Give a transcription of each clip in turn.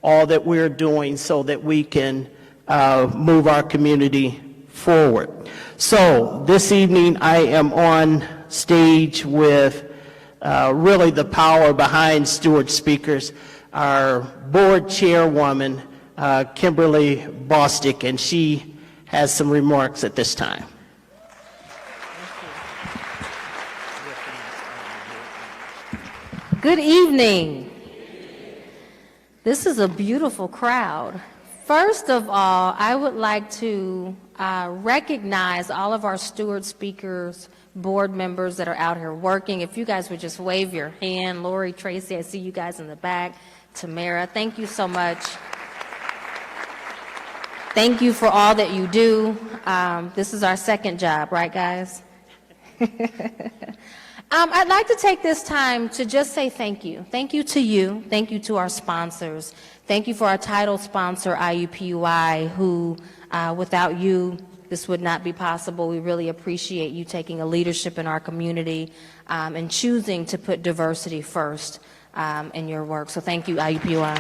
all that we're doing so that we can move our community forward. So this evening I am on stage with really the power behind Steward Speakers, our board chairwoman, Kimberly Bostick, and she has some remarks at this time. Good evening. This is a beautiful crowd. First of all, I would like to recognize all of our Steward Speakers board members that are out here working. If you guys would just wave your hand. Lori, Tracy, I see you guys in the back. Tamara, thank you so much. Thank you for all that you do. This is our second job, right, guys? I'd like to take this time to just say thank you. Thank you to you. Thank you to our sponsors. Thank you for our title sponsor, IUPUI, who, without you, this would not be possible. We really appreciate you taking a leadership in our community and choosing to put diversity first in your work. So thank you, IUPUI.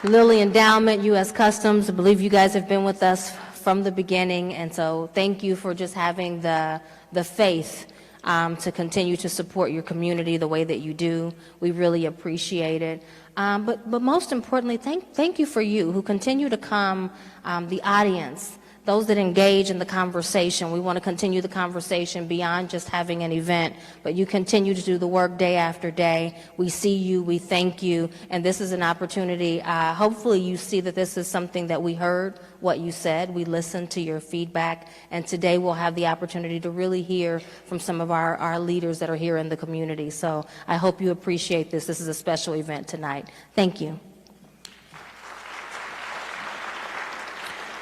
Lilly Endowment, U.S. Customs, I believe you guys have been with us from the beginning, and so thank you for just having the faith to continue to support your community the way that you do. We really appreciate it. But most importantly, thank you for you who continue to come, the audience, those that engage in the conversation. We want to continue the conversation beyond just having an event, but you continue to do the work day after day. We see you, we thank you, and this is an opportunity. Hopefully you see that this is something that we heard, what you said, we listened to your feedback, and today we'll have the opportunity to really hear from some of our leaders that are here in the community. So I hope you appreciate this. This is a special event tonight. Thank you.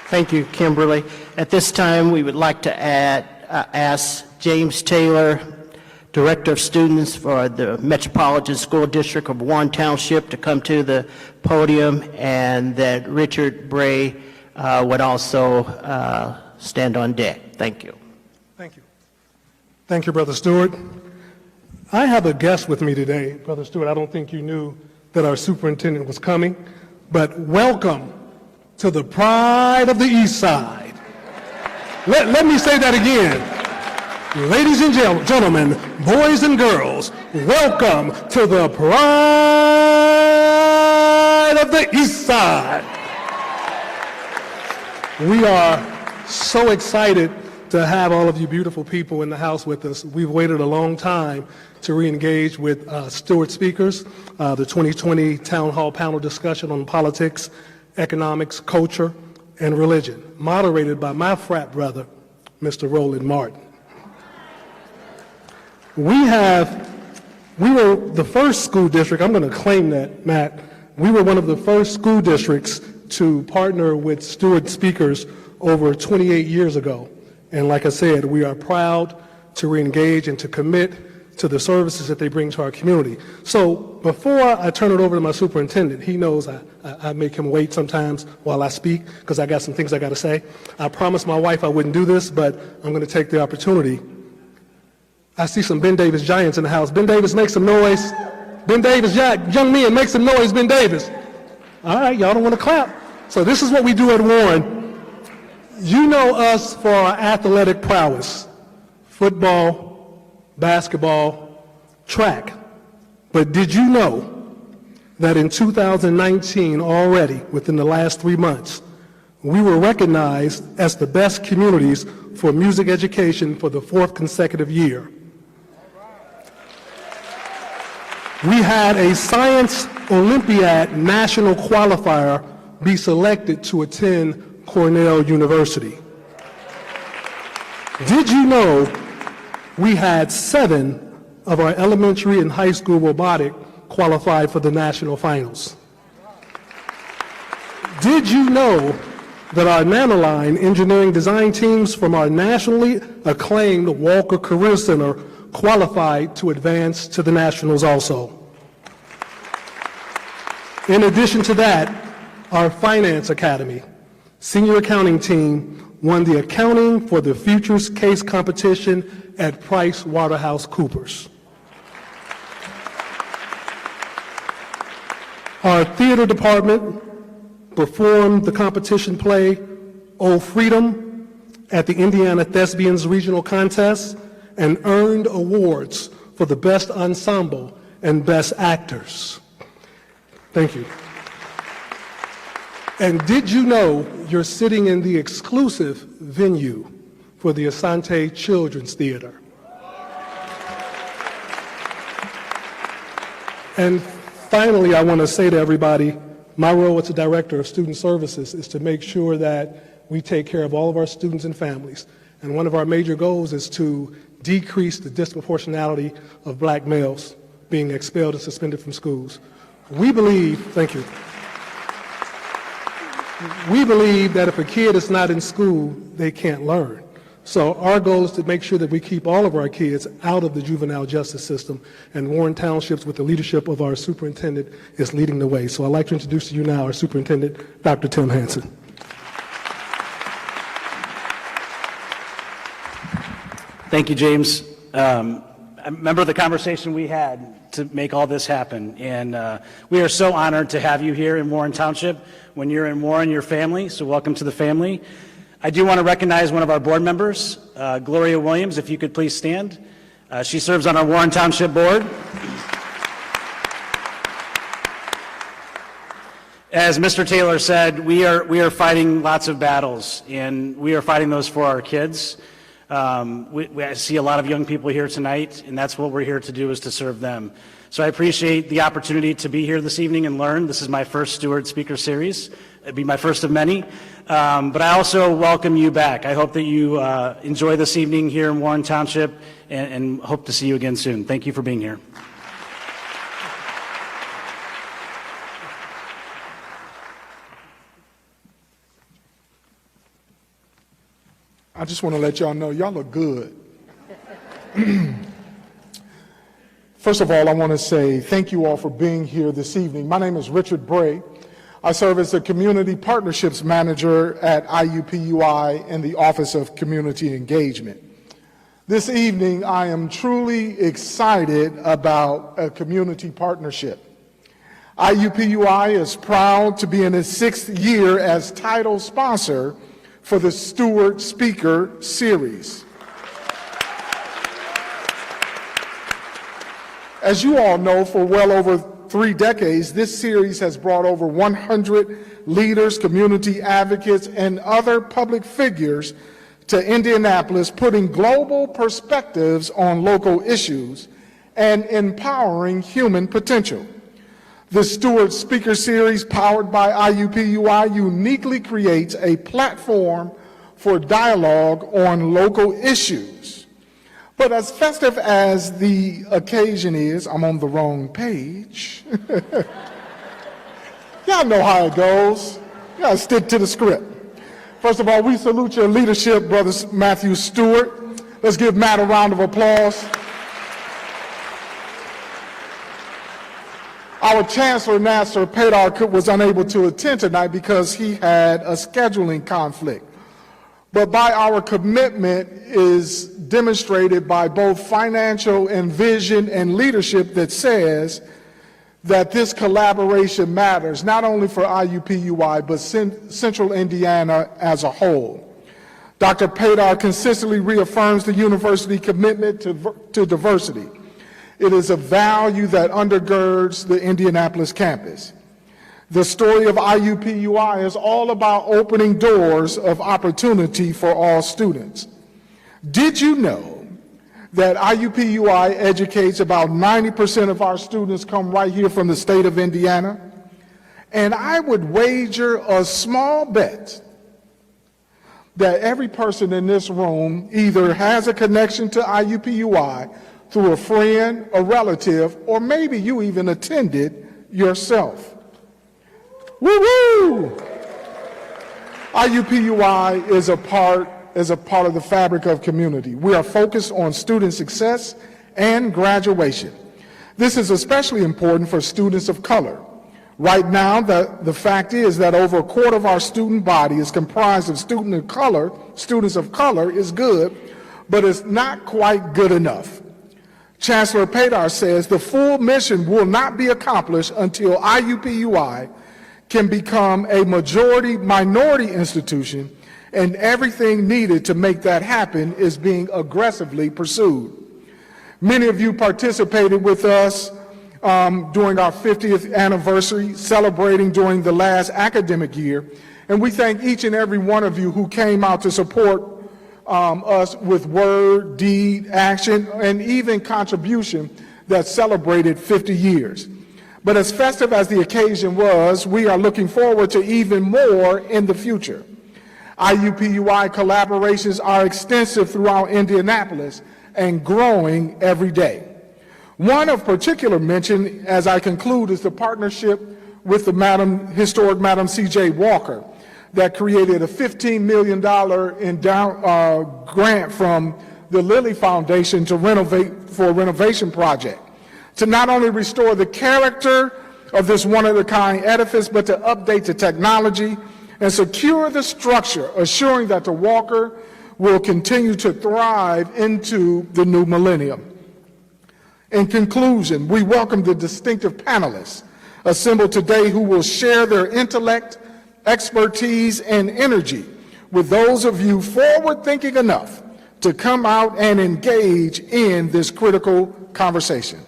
Thank you, Kimberly. At this time, we would like to ask James Taylor, Director of Students for the Metropolitan School District of Warren Township, to come to the podium, and that Richard Bray would also stand on deck. Thank you. Thank you. Thank you, Brother Stewart. I have a guest with me today, Brother Stewart. I don't think you knew that our superintendent was coming, but welcome to the pride of the East Side. Let me say that again. Ladies and gentlemen, boys and girls, welcome to the pride of the East Side. We are so excited to have all of you beautiful people in the house with us. We've waited a long time to re-engage with Stewart speakers, the 2020 Town Hall panel discussion on politics, economics, culture, and religion, moderated by my frat brother, Mr. Roland Martin. We were the first school district, I'm going to claim that, Matt, we were one of the first school districts to partner with Stewart speakers over 28 years ago. And like I said, we are proud to re-engage and to commit to the services that they bring to our community. So before I turn it over to my superintendent, he knows I make him wait sometimes while I speak because I got some things I got to say. I promised my wife I wouldn't do this, but I'm going to take the opportunity. I see some Ben Davis giants in the house. Ben Davis, make some noise. Ben Davis, young men, make some noise, Ben Davis. All right, y'all don't want to clap. So this is what we do at Warren. You know us for our athletic prowess, football, basketball, track. But did you know that in 2019 already, within the last 3 months, we were recognized as the best communities for music education for the 4th consecutive year? We had a Science Olympiad national qualifier be selected to attend Cornell University. Did you know we had 7 of our elementary and high school robotic qualified for the national finals? Did you know that our Nanoline engineering design teams from our nationally acclaimed Walker Career Center qualified to advance to the nationals also? In addition to that, our Finance Academy senior accounting team won the Accounting for the Futures case competition at PricewaterhouseCoopers. Our theater department performed the competition play "Oh Freedom" at the Indiana Thespians Regional Contest and earned awards for the Best Ensemble and Best Actors. Thank you. And did you know you're sitting in the exclusive venue for the Asante Children's Theater? And finally, I want to say to everybody, my role as a director of student services is to make sure that we take care of all of our students and families. And one of our major goals is to decrease the disproportionality of black males being expelled and suspended from schools. We believe, thank you. We believe that if a kid is not in school, they can't learn. So our goal is to make sure that we keep all of our kids out of the juvenile justice system, and Warren Townships, with the leadership of our superintendent, is leading the way. So I'd like to introduce to you now our superintendent, Dr. Tim Hansen. Thank you, James. I remember the conversation we had to make all this happen, and we are so honored to have you here in Warren Township. When you're in Warren, your family, so welcome to the family. I do want to recognize one of our board members, Gloria Williams, if you could please stand. She serves on our Warren Township board. As Mr. Taylor said, we are fighting lots of battles, and we are fighting those for our kids. I see a lot of young people here tonight, and that's what we're here to do, is to serve them. So I appreciate the opportunity to be here this evening and learn. This is my first Stewart Speaker Series. It'll be my first of many. But I also welcome you back. I hope that you enjoy this evening here in Warren Township, and hope to see you again soon. Thank you for being here. I just want to let y'all know, y'all look good. First of all, I want to say thank you all for being here this evening. My name is Richard Bray. I serve as the Community Partnerships Manager at IUPUI in the Office of Community Engagement. This evening, I am truly excited about a community partnership. IUPUI is proud to be in its 6th year as title sponsor for the Stewart Speaker Series. As you all know, for well over 3 decades, this series has brought over 100 leaders, community advocates, and other public figures to Indianapolis, putting global perspectives on local issues and empowering human potential. The Stewart Speaker Series, powered by IUPUI, uniquely creates a platform for dialogue on local issues. But as festive as the occasion is, I'm on the wrong page. Y'all know how it goes. You gotta stick to the script. First of all, we salute your leadership, Brother Matthew Stewart. Let's give Matt a round of applause. Our Chancellor, Nasser Pedar, was unable to attend tonight because he had a scheduling conflict. But by our commitment is demonstrated by both financial and vision and leadership that says that this collaboration matters, not only for IUPUI, but Central Indiana as a whole. Dr. Pedar consistently reaffirms the university's commitment to diversity. It is a value that undergirds the Indianapolis campus. The story of IUPUI is all about opening doors of opportunity for all students. Did you know that IUPUI educates about 90% of our students come right here from the state of Indiana? And I would wager a small bet that every person in this room either has a connection to IUPUI through a friend, a relative, or maybe you even attended yourself. Woo-woo! IUPUI is a part of the fabric of community. We are focused on student success and graduation. This is especially important for students of color. Right now, the fact is that over a quarter of our student body is comprised of students of color is good, but it's not quite good enough. Chancellor Pedar says the full mission will not be accomplished until IUPUI can become a minority institution, and everything needed to make that happen is being aggressively pursued. Many of you participated with us during our 50th anniversary, celebrating during the last academic year, and we thank each and every one of you who came out to support us with word, deed, action, and even contribution that celebrated 50 years. But as festive as the occasion was, we are looking forward to even more in the future. IUPUI collaborations are extensive throughout Indianapolis and growing every day. One of particular mention, as I conclude, is the partnership with the historic Madam C.J. Walker that created a $15 million grant from the Lilly Foundation to for a renovation project, to not only restore the character of this one-of-a-kind edifice, but to update the technology and secure the structure, assuring that the Walker will continue to thrive into the new millennium. In conclusion, we welcome the distinctive panelists assembled today who will share their intellect, expertise, and energy with those of you forward-thinking enough to come out and engage in this critical conversation.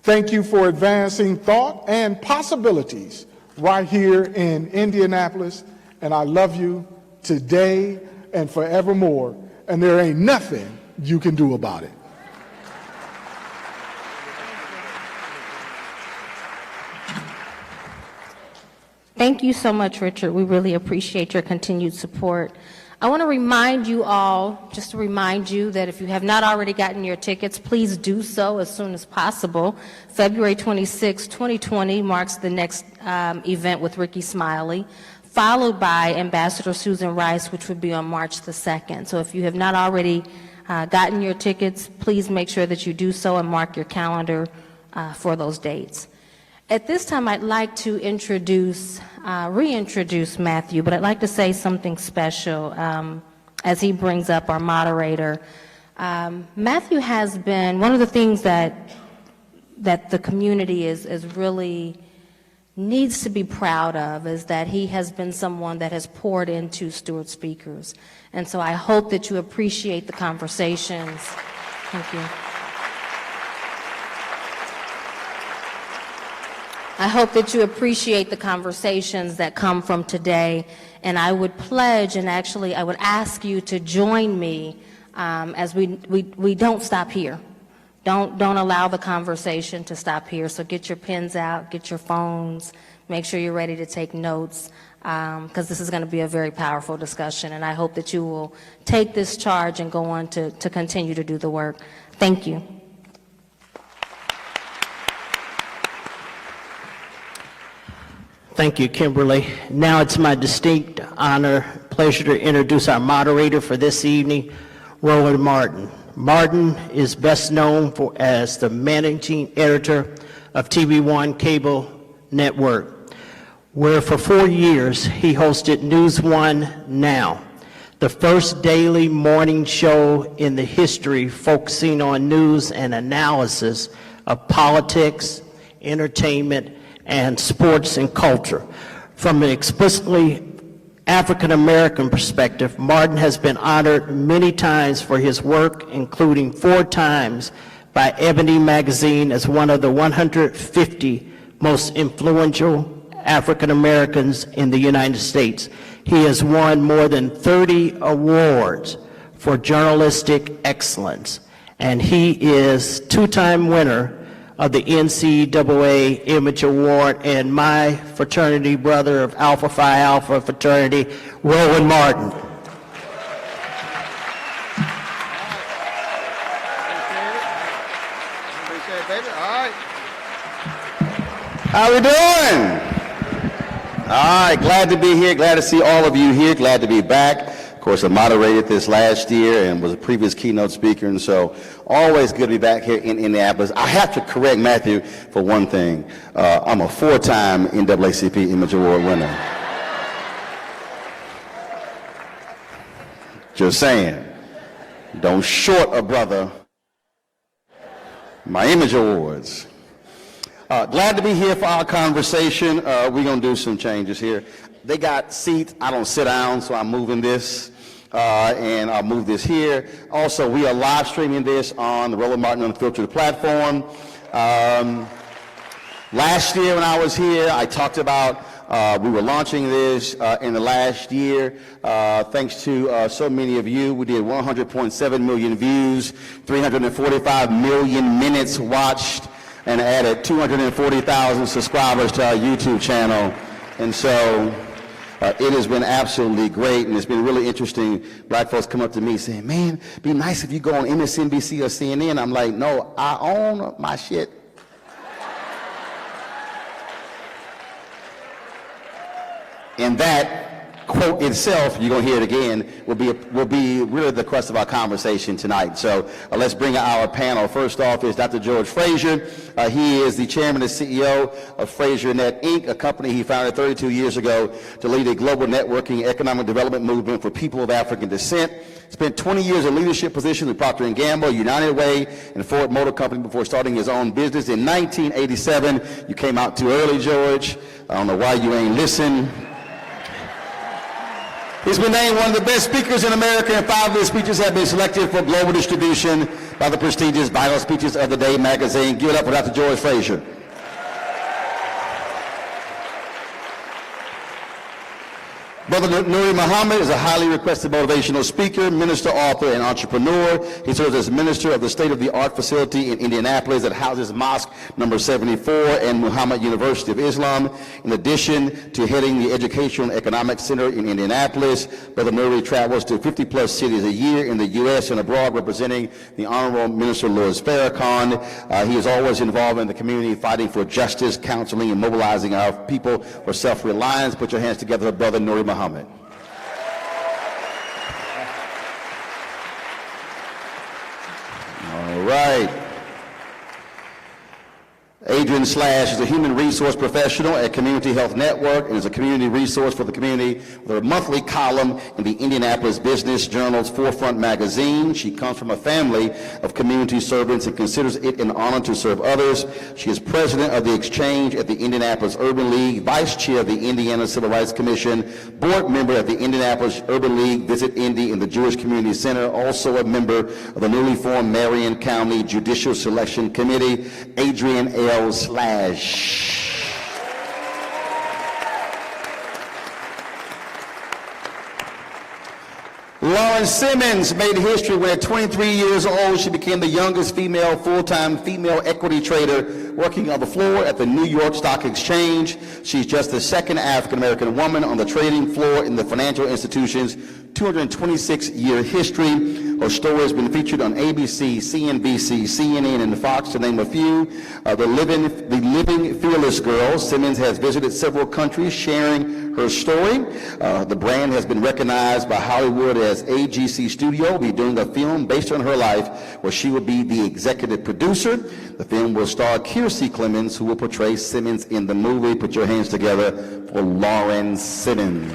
Thank you for advancing thought and possibilities right here in Indianapolis, and I love you today and forevermore, and there ain't nothing you can do about it. Thank you so much, Richard. We really appreciate your continued support. I want to remind you all, just to remind you that if you have not already gotten your tickets, please do so as soon as possible. February 26, 2020 marks the next event with Ricky Smiley, followed by Ambassador Susan Rice, which would be on March the 2nd. So if you have not already gotten your tickets, please make sure that you do so and mark your calendar for those dates. At this time, I'd like to reintroduce Matthew, but I'd like to say something special as he brings up our moderator. Matthew has been one of the things that the community is really needs to be proud of, is that he has been someone that has poured into Stewart Speakers. And so I hope that you appreciate the conversations. Thank you. I hope that you appreciate the conversations that come from today, and I would pledge, and actually I would ask you to join me as we don't stop here. Don't allow the conversation to stop here. So get your pens out, get your phones, make sure you're ready to take notes, because this is going to be a very powerful discussion, and I hope that you will take this charge and go on to continue to do the work. Thank you. Thank you, Kimberly. Now it's my distinct pleasure to introduce our moderator for this evening, Roland Martin. Martin is best known as the managing editor of TV One Cable Network, where for 4 years he hosted News One Now, the first daily morning show in the history focusing on news and analysis of politics, entertainment, and sports and culture. From an explicitly African-American perspective, Martin has been honored many times for his work, including 4 times by Ebony magazine as one of the 150 most influential African-Americans in the United States. He has won more than 30 awards for journalistic excellence, and he is 2-time winner of the NCAA Image Award, and my fraternity brother of Alpha Phi Alpha fraternity, Roland Martin. Appreciate it, baby. All right. How we doing? All right, glad to be here, glad to see all of you here, glad to be back. Of course, I moderated this last year and was a previous keynote speaker, and so always good to be back here in Indianapolis. I have to correct Matthew for one thing. I'm a 4-time NAACP Image Award winner. Just saying, don't short a brother my Image Awards. Glad to be here for our conversation. We're going to do some changes here. They got seats. I don't sit down, so I'm moving this. And I'll move this here. Also, we are live streaming this on the Roland Martin Unfiltered platform. Last year when I was here, I talked about we were launching this in the last year. Thanks to so many of you, we did 100.7 million views, 345 million minutes watched, and added 240,000 subscribers to our YouTube channel. And so it has been absolutely great, and it's been really interesting. Black folks come up to me saying, man, it'd be nice if you go on MSNBC or CNN. I'm like, no, I own my shit. And that quote itself, you're going to hear it again, will be really the crux of our conversation tonight. So let's bring our panel. First off is Dr. George Frazier. He is the chairman and CEO of FrazierNet, Inc., a company he founded 32 years ago to lead a global networking economic development movement for people of African descent. Spent 20 years in leadership positions with Procter & Gamble, United Way, and Ford Motor Company before starting his own business. In 1987, you came out too early, George. I don't know why you ain't listen. He's been named one of the best speakers in America, and 5 of his speeches have been selected for global distribution by the prestigious Vital Speeches of the Day magazine. Give it up for Dr. George Frazier. Brother Nuri Muhammad is a highly requested motivational speaker, minister, author, and entrepreneur. He serves as minister of the state-of-the-art facility in Indianapolis that houses Mosque number 74 and Muhammad University of Islam. In addition to heading the Educational and Economic Center in Indianapolis, Brother Nuri travels to 50-plus cities a year in the U.S. and abroad, representing the Honorable Minister Louis Farrakhan. He is always involved in the community, fighting for justice, counseling, and mobilizing our people for self-reliance. Put your hands together for Brother Nuri Muhammad. All right. Adrian Slash is a human resource professional at Community Health Network and is a community resource for the community with a monthly column in the Indianapolis Business Journal's Forefront magazine. She comes from a family of community servants and considers it an honor to serve others. She is president of the Exchange at the Indianapolis Urban League, vice chair of the Indiana Civil Rights Commission, board member of the Indianapolis Urban League Visit Indy in the Jewish Community Center, also a member of the newly formed Marion County Judicial Selection Committee. Adrian L. Slash. Lauren Simmons made history when at 23 years old, she became the youngest female full-time female equity trader working on the floor at the New York Stock Exchange. She's just the second African-American woman on the trading floor in the financial institution's 226-year history. Her story has been featured on ABC, CNBC, CNN, and Fox, to name a few. The living fearless girl, Simmons has visited several countries sharing her story. The brand has been recognized by Hollywood as AGC Studio will be doing a film based on her life where she will be the executive producer. The film will star Kiersey Clemons, who will portray Simmons in the movie. Put your hands together for Lauren Simmons.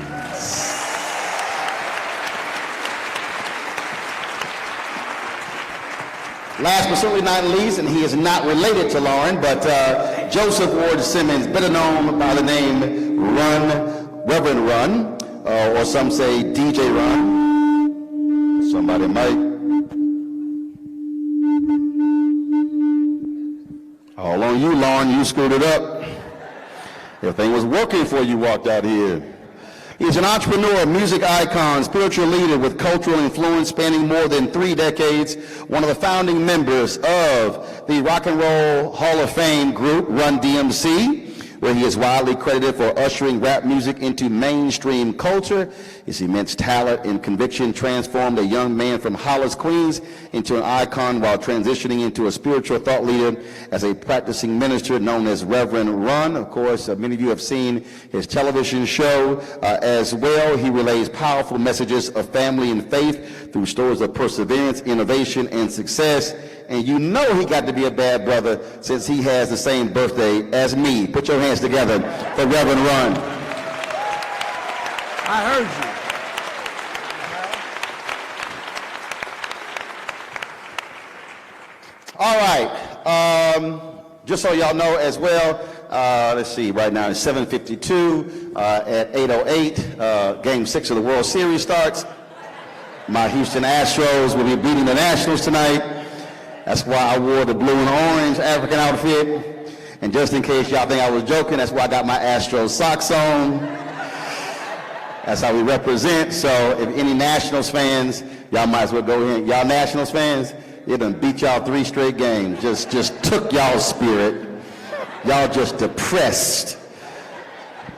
Last but certainly not least, and he is not related to Lauren, but Joseph Ward Simmons, better known by the name Reverend Run, or some say DJ Run. Somebody might. All on you, Lauren, you screwed it up. Everything was working before you walked out here. He's an entrepreneur, music icon, spiritual leader with cultural influence spanning more than 3 decades, one of the founding members of the Rock and Roll Hall of Fame group, Run DMC, where he is widely credited for ushering rap music into mainstream culture. His immense talent and conviction transformed a young man from Hollis, Queens into an icon while transitioning into a spiritual thought leader as a practicing minister known as Reverend Run. Of course, many of you have seen his television show as well. He relays powerful messages of family and faith through stories of perseverance, innovation, and success. And you know he got to be a bad brother since he has the same birthday as me. Put your hands together for Reverend Run. I heard you. All right. Just so y'all know as well, let's see, right now it's 7:52. At 8:08, Game 6 of the World Series starts. My Houston Astros will be beating the Nationals tonight. That's why I wore the blue and orange African outfit. And just in case y'all think I was joking, that's why I got my Astros socks on. That's how we represent. So if any Nationals fans, y'all might as well go in. Y'all Nationals fans, it done beat y'all 3 straight games. Just took y'all's spirit. Y'all just depressed.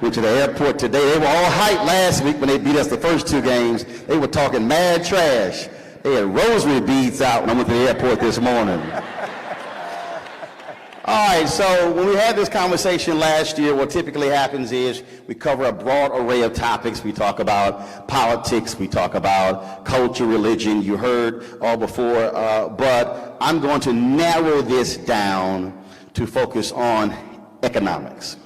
Went to the airport today. They were all hyped last week when they beat us the first 2 games. They were talking mad trash. They had rosary beads out when I went to the airport this morning. All right, so when we had this conversation last year, what typically happens is we cover a broad array of topics. We talk about politics, we talk about culture, religion, you heard all before, but I'm going to narrow this down to focus on economics.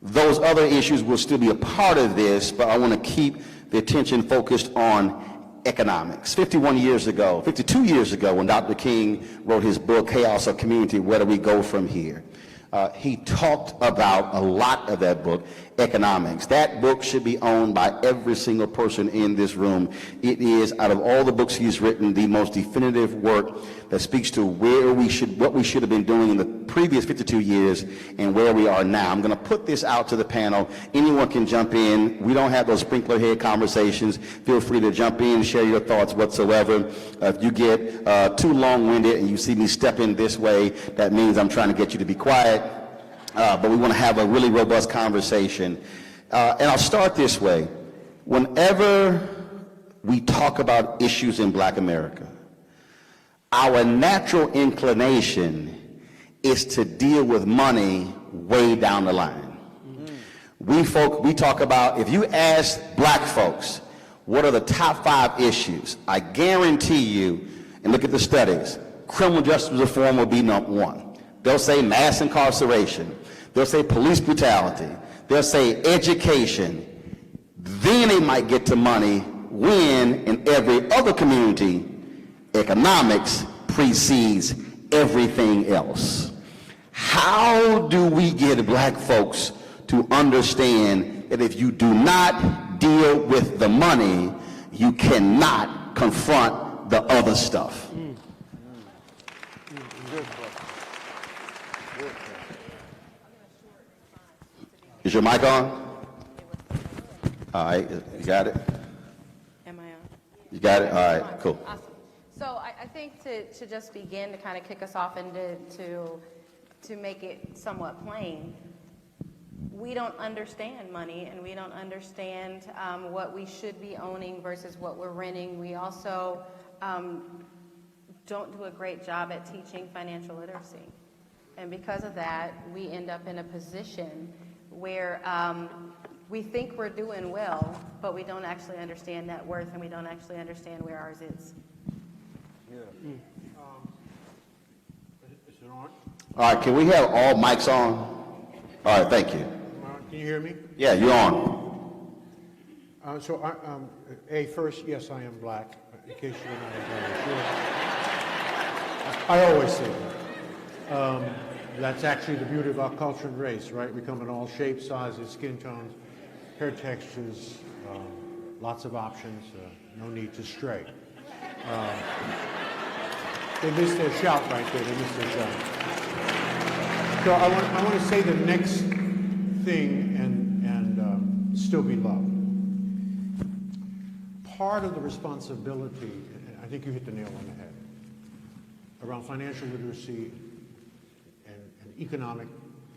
Those other issues will still be a part of this, but I want to keep the attention focused on economics. 52 years ago, when Dr. King wrote his book, Chaos of Community, Where Do We Go From Here? He talked about a lot of that book, economics. That book should be owned by every single person in this room. It is, out of all the books he's written, the most definitive work that speaks to what we should have been doing in the previous 52 years and where we are now. I'm going to put this out to the panel. Anyone can jump in. We don't have those sprinkler head conversations. Feel free to jump in, share your thoughts whatsoever. If you get too long-winded and you see me stepping this way, that means I'm trying to get you to be quiet. But we want to have a really robust conversation. And I'll start this way. Whenever we talk about issues in Black America, our natural inclination is to deal with money way down the line. We talk about, if you ask Black folks, what are the top 5 issues? I guarantee you, and look at the studies, criminal justice reform will be number 1. They'll say mass incarceration. They'll say police brutality. They'll say education. Then they might get to money when, in every other community, economics precedes everything else. How do we get Black folks to understand that if you do not deal with the money, you cannot confront the other stuff? Is your mic on? All right, you got it? Am I on? You got it? All right, cool. Awesome. So I think to just begin to kind of kick us off and to make it somewhat plain, we don't understand money and we don't understand what we should be owning versus what we're renting. We also don't do a great job at teaching financial literacy. And because of that, we end up in a position where we think we're doing well, but we don't actually understand net worth and we don't actually understand where ours is. Yeah. Is it on? All right, can we have all mics on? All right, thank you. Can you hear me? Yeah, you're on. First, yes, I am black, in case you don't know. I always say that. That's actually the beauty of our culture and race, right? We come in all shapes, sizes, skin tones, hair textures, lots of options, no need to stray. They missed their shout right there, they missed their shout. So I want to say the next thing and still be loved. Part of the responsibility, and I think you hit the nail on the head, around financial literacy and economic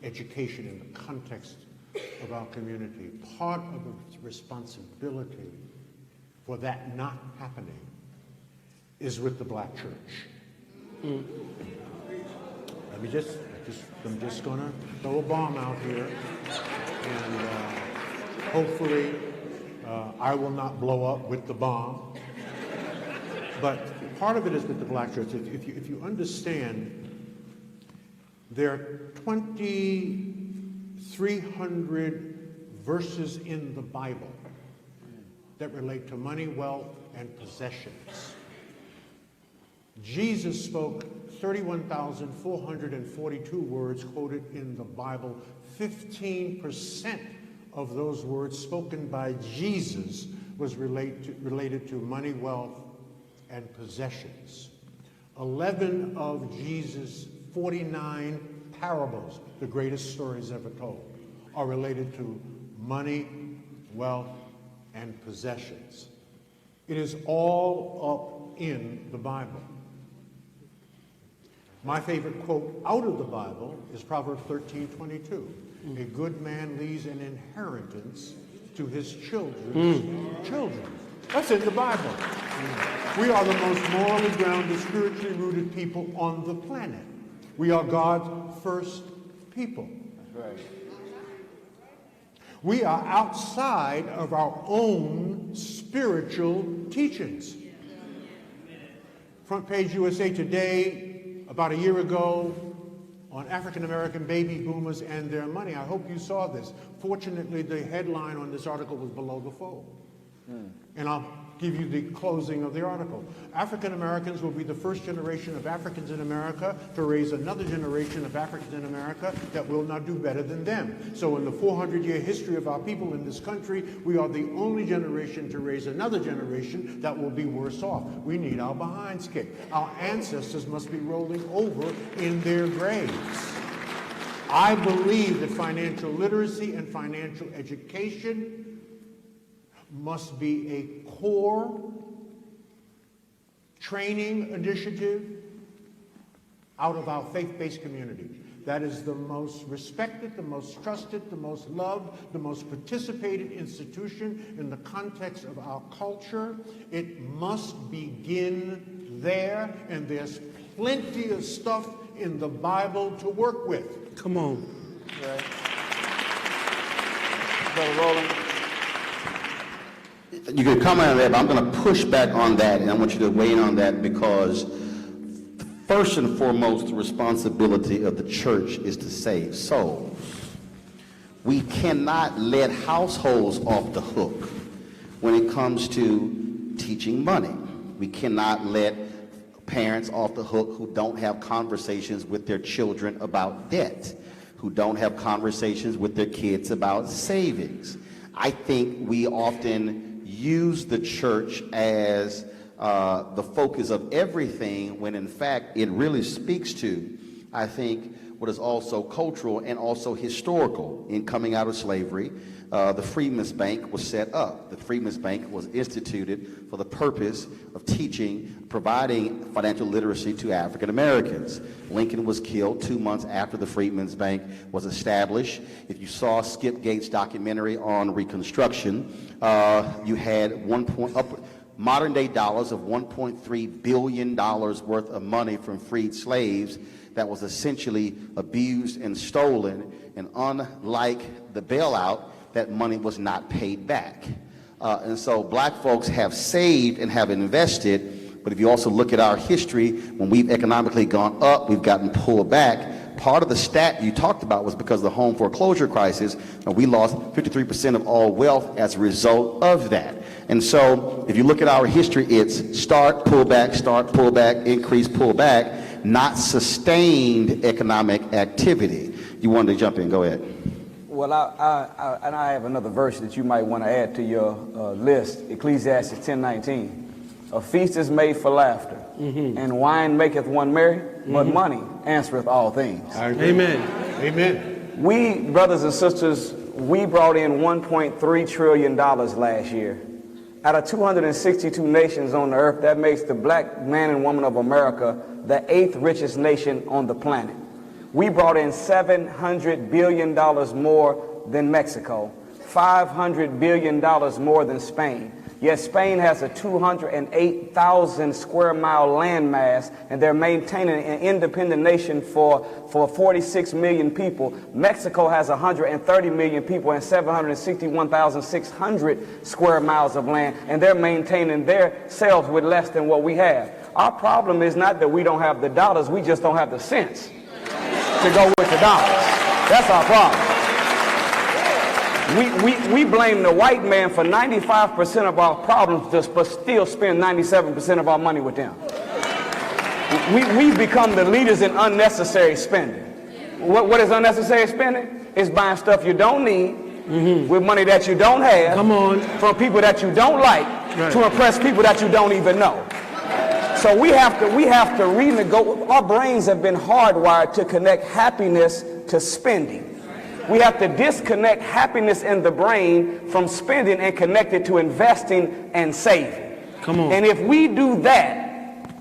education in the context of our community, part of the responsibility for that not happening is with the black church. I'm just going to throw a bomb out here, and hopefully I will not blow up with the bomb. But part of it is with the black church. If you understand, there are 2,300 verses in the Bible that relate to money, wealth, and possessions. Jesus spoke 31,442 words quoted in the Bible. 15% of those words spoken by Jesus was related to money, wealth, and possessions. 11 of Jesus' 49 parables, the greatest stories ever told, are related to money, wealth, and possessions. It is all up in the Bible. My favorite quote out of the Bible is Proverbs 13:22. A good man leaves an inheritance to his children's children. That's in the Bible. We are the most morally grounded, spiritually rooted people on the planet. We are God's first people. That's right. We are outside of our own spiritual teachings. Front page USA Today, about a year ago, on African American baby boomers and their money. I hope you saw this. Fortunately, the headline on this article was below the fold. And I'll give you the closing of the article. African Americans will be the first generation of Africans in America to raise another generation of Africans in America that will not do better than them. So in the 400-year history of our people in this country, we are the only generation to raise another generation that will be worse off. We need our behinds kicked. Our ancestors must be rolling over in their graves. I believe that financial literacy and financial education must be a core training initiative out of our faith-based community. That is the most respected, the most trusted, the most loved, the most participated institution in the context of our culture. It must begin there, and there's plenty of stuff in the Bible to work with. Come on. Right. Brother Roland. You can comment on that, but I'm going to push back on that, and I want you to weigh in on that, because first and foremost, the responsibility of the church is to save souls. We cannot let households off the hook when it comes to teaching money. We cannot let parents off the hook who don't have conversations with their children about debt, who don't have conversations with their kids about savings. I think we often use the church as the focus of everything, when in fact it really speaks to, I think, what is also cultural and also historical. In coming out of slavery, the Freedmen's Bank was set up. The Freedmen's Bank was instituted for the purpose of teaching, providing financial literacy to African Americans. Lincoln was killed 2 months after the Freedmen's Bank was established. If you saw Skip Gates' documentary on Reconstruction, you had modern day dollars of $1.3 billion worth of money from freed slaves that was essentially abused and stolen, and unlike the bailout, that money was not paid back. And so black folks have saved and have invested, but if you also look at our history, when we've economically gone up, we've gotten pulled back. Part of the stat you talked about was because of the home foreclosure crisis, and we lost 53% of all wealth as a result of that. And so if you look at our history, it's start, pull back, increase, pull back, not sustained economic activity. You wanted to jump in, go ahead. Well, I have another verse that you might want to add to your list, Ecclesiastes 10:19. A feast is made for laughter, and wine maketh one merry, but money answereth all things. Amen. Amen. We, brothers and sisters, we brought in $1.3 trillion last year. Out of 262 nations on the earth, that makes the black man and woman of America the 8th richest nation on the planet. We brought in $700 billion more than Mexico, $500 billion more than Spain. Yet Spain has a 208,000 square mile landmass, and they're maintaining an independent nation for 46 million people. Mexico has 130 million people and 761,600 square miles of land, and they're maintaining their selves with less than what we have. Our problem is not that we don't have the dollars, we just don't have the sense to go with the dollars. That's our problem. We blame the white man for 95% of our problems, but still spend 97% of our money with them. We've become the leaders in unnecessary spending. What is unnecessary spending? It's buying stuff you don't need with money that you don't have. Come on. From people that you don't like to impress people that you don't even know. So we have to renegotiate. Our brains have been hardwired to connect happiness to spending. We have to disconnect happiness in the brain from spending and connect it to investing and saving. Come on. And if we do that,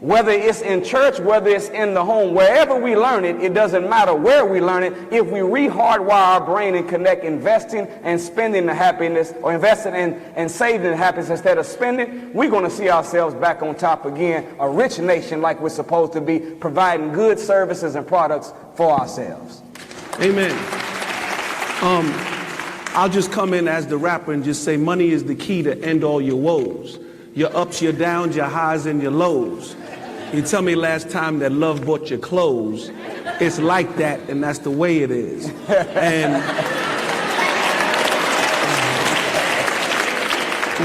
whether it's in church, whether it's in the home, wherever we learn it, it doesn't matter where we learn it. If we re-hardwire our brain and connect investing and spending the happiness, or investing and saving the happiness instead of spending, we're going to see ourselves back on top again, a rich nation like we're supposed to be, providing good services and products for ourselves. Amen. I'll just come in as the rapper and just say money is the key to end all your woes. Your ups, your downs, your highs, and your lows. You tell me last time that love bought your clothes. It's like that, and that's the way it is. And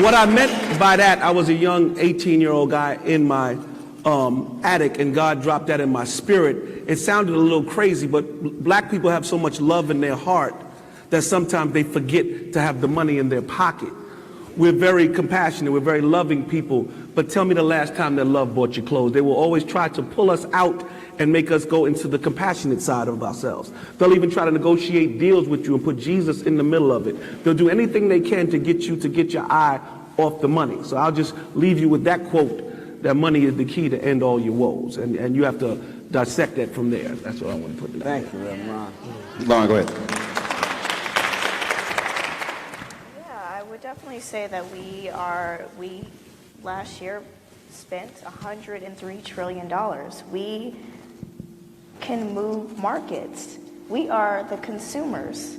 what I meant by that, I was a young 18-year-old guy in my attic, and God dropped that in my spirit. It sounded a little crazy, but black people have so much love in their heart that sometimes they forget to have the money in their pocket. We're very compassionate, we're very loving people, but tell me the last time that love bought your clothes. They will always try to pull us out and make us go into the compassionate side of ourselves. They'll even try to negotiate deals with you and put Jesus in the middle of it. They'll do anything they can to get you to get your eye off the money. So I'll just leave you with that quote, that money is the key to end all your woes. And you have to dissect that from there. That's what I want to put together. Thank you, Reverend Ron. Lauren, go ahead. I would definitely say that we last year spent $103 trillion. We can move markets. We are the consumers,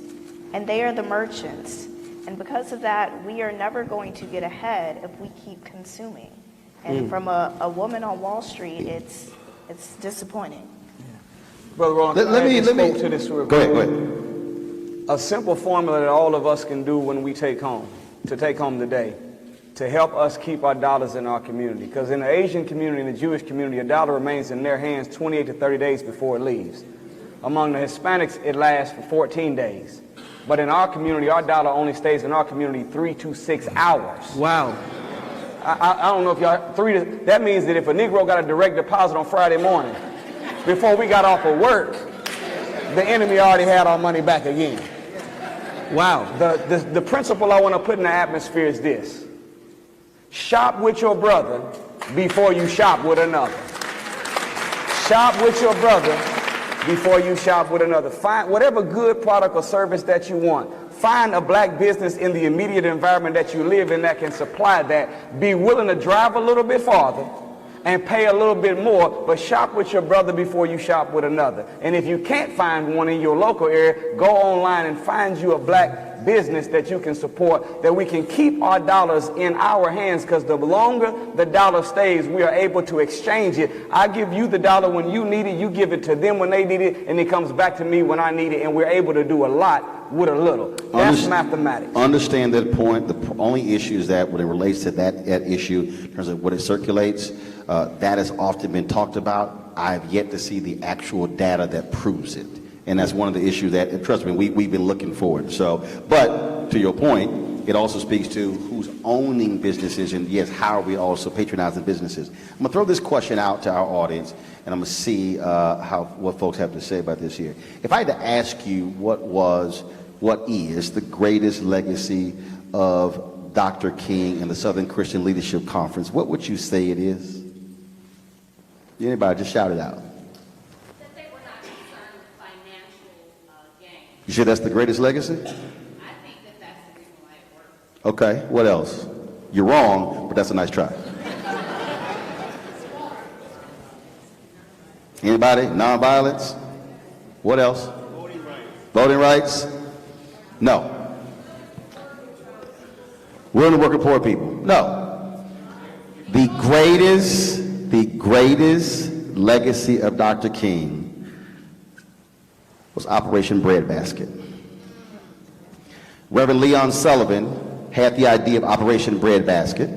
and they are the merchants. And because of that, we are never going to get ahead if we keep consuming. And from a woman on Wall Street, it's disappointing. Brother Roland, let me to this go ahead. A simple formula that all of us can do when we take home today, to help us keep our dollars in our community. Because in the Asian community and the Jewish community, a dollar remains in their hands 28 to 30 days before it leaves. Among the Hispanics, it lasts for 14 days. But in our community, our dollar only stays in our community 3 to 6 hours. Wow. I don't know if y'all, that means that if a Negro got a direct deposit on Friday morning, before we got off of work, the enemy already had our money back again. Wow. The principle I want to put in the atmosphere is this: shop with your brother before you shop with another. Shop with your brother before you shop with another. Find whatever good product or service that you want. Find a black business in the immediate environment that you live in that can supply that. Be willing to drive a little bit farther and pay a little bit more, but shop with your brother before you shop with another. And if you can't find one in your local area, go online and find you a black business that you can support, that we can keep our dollars in our hands, because the longer the dollar stays, we are able to exchange it. I give you the dollar when you need it, you give it to them when they need it, and it comes back to me when I need it, and we're able to do a lot with a little. That's mathematics. Understand that point. The only issue is that when it relates to that issue, in terms of what it circulates, that has often been talked about. I've yet to see the actual data that proves it. And that's one of the issues that, and trust me, we've been looking for it. So, but to your point, it also speaks to who's owning businesses, and yes, how are we also patronizing businesses. I'm going to throw this question out to our audience, and I'm going to see what folks have to say about this here. If I had to ask you what is the greatest legacy of Dr. King and the Southern Christian Leadership Conference, what would you say it is? Anybody, just shout it out. That they were not concerned with financial gain. You sure that's the greatest legacy? I think that that's the reason why it works. Okay, what else? You're wrong, but that's a nice try. Anybody? Nonviolence? What else? Voting rights. Voting rights? No. We're in the working poor people? No. The greatest legacy of Dr. King was Operation Breadbasket. Reverend Leon Sullivan had the idea of Operation Breadbasket,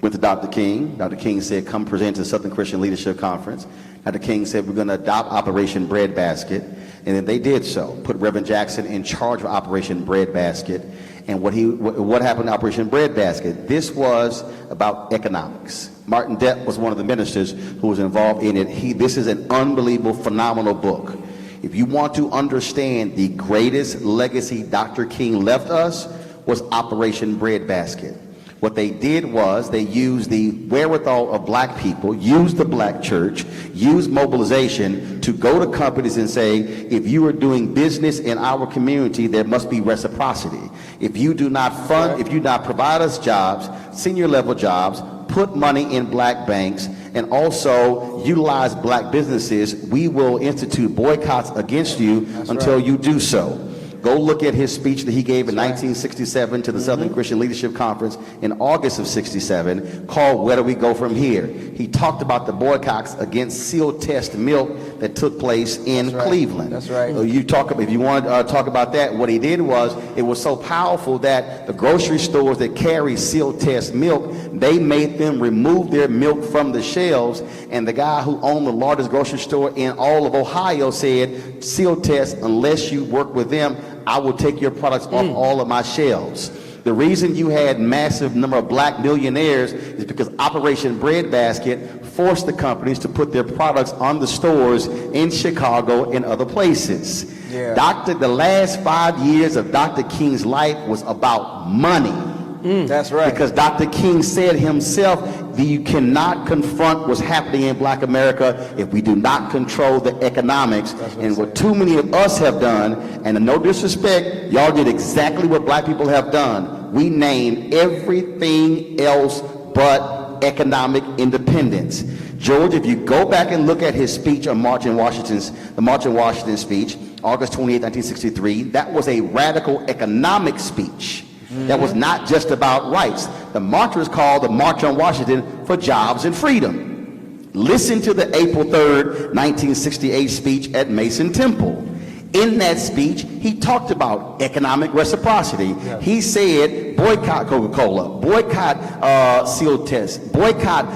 went to Dr. King. Dr. King said, come present to the Southern Christian Leadership Conference. Dr. King said, we're going to adopt Operation Breadbasket. And then they did so, put Reverend Jackson in charge of Operation Breadbasket. And what happened to Operation Breadbasket? This was about economics. Martin Depp was one of the ministers who was involved in it. This is an unbelievable, phenomenal book. If you want to understand the greatest legacy Dr. King left us, was Operation Breadbasket. What they did was they used the wherewithal of black people, used the black church, used mobilization to go to companies and say, if you are doing business in our community, there must be reciprocity. If you do not fund, if you do not provide us jobs, senior level jobs, put money in black banks, and also utilize black businesses, we will institute boycotts against you until you do so. Go look at his speech that he gave in 1967 to the Southern Christian Leadership Conference in August of 67, called Where Do We Go From Here? He talked about the boycotts against seal test milk that took place in Cleveland. That's right. If you want to talk about that, what he did was, it was so powerful that the grocery stores that carry seal test milk, they made them remove their milk from the shelves, and the guy who owned the largest grocery store in all of Ohio said, seal test, unless you work with them, I will take your products off all of my shelves. The reason you had massive number of black millionaires is because Operation Breadbasket forced the companies to put their products on the stores in Chicago and other places. Yeah. The last 5 years of Dr. King's life was about money. That's right. Because Dr. King said himself that you cannot confront what's happening in black America if we do not control the economics. And what too many of us have done, and no disrespect, y'all did exactly what black people have done. We named everything else but economic independence. George, if you go back and look at his speech on the March in Washington speech, August 28, 1963, that was a radical economic speech. That was not just about rights. The march was called the March on Washington for Jobs and Freedom. Listen to the April 3rd, 1968 speech at Mason Temple. In that speech, he talked about economic reciprocity. He said boycott Coca-Cola, boycott Seal Test, boycott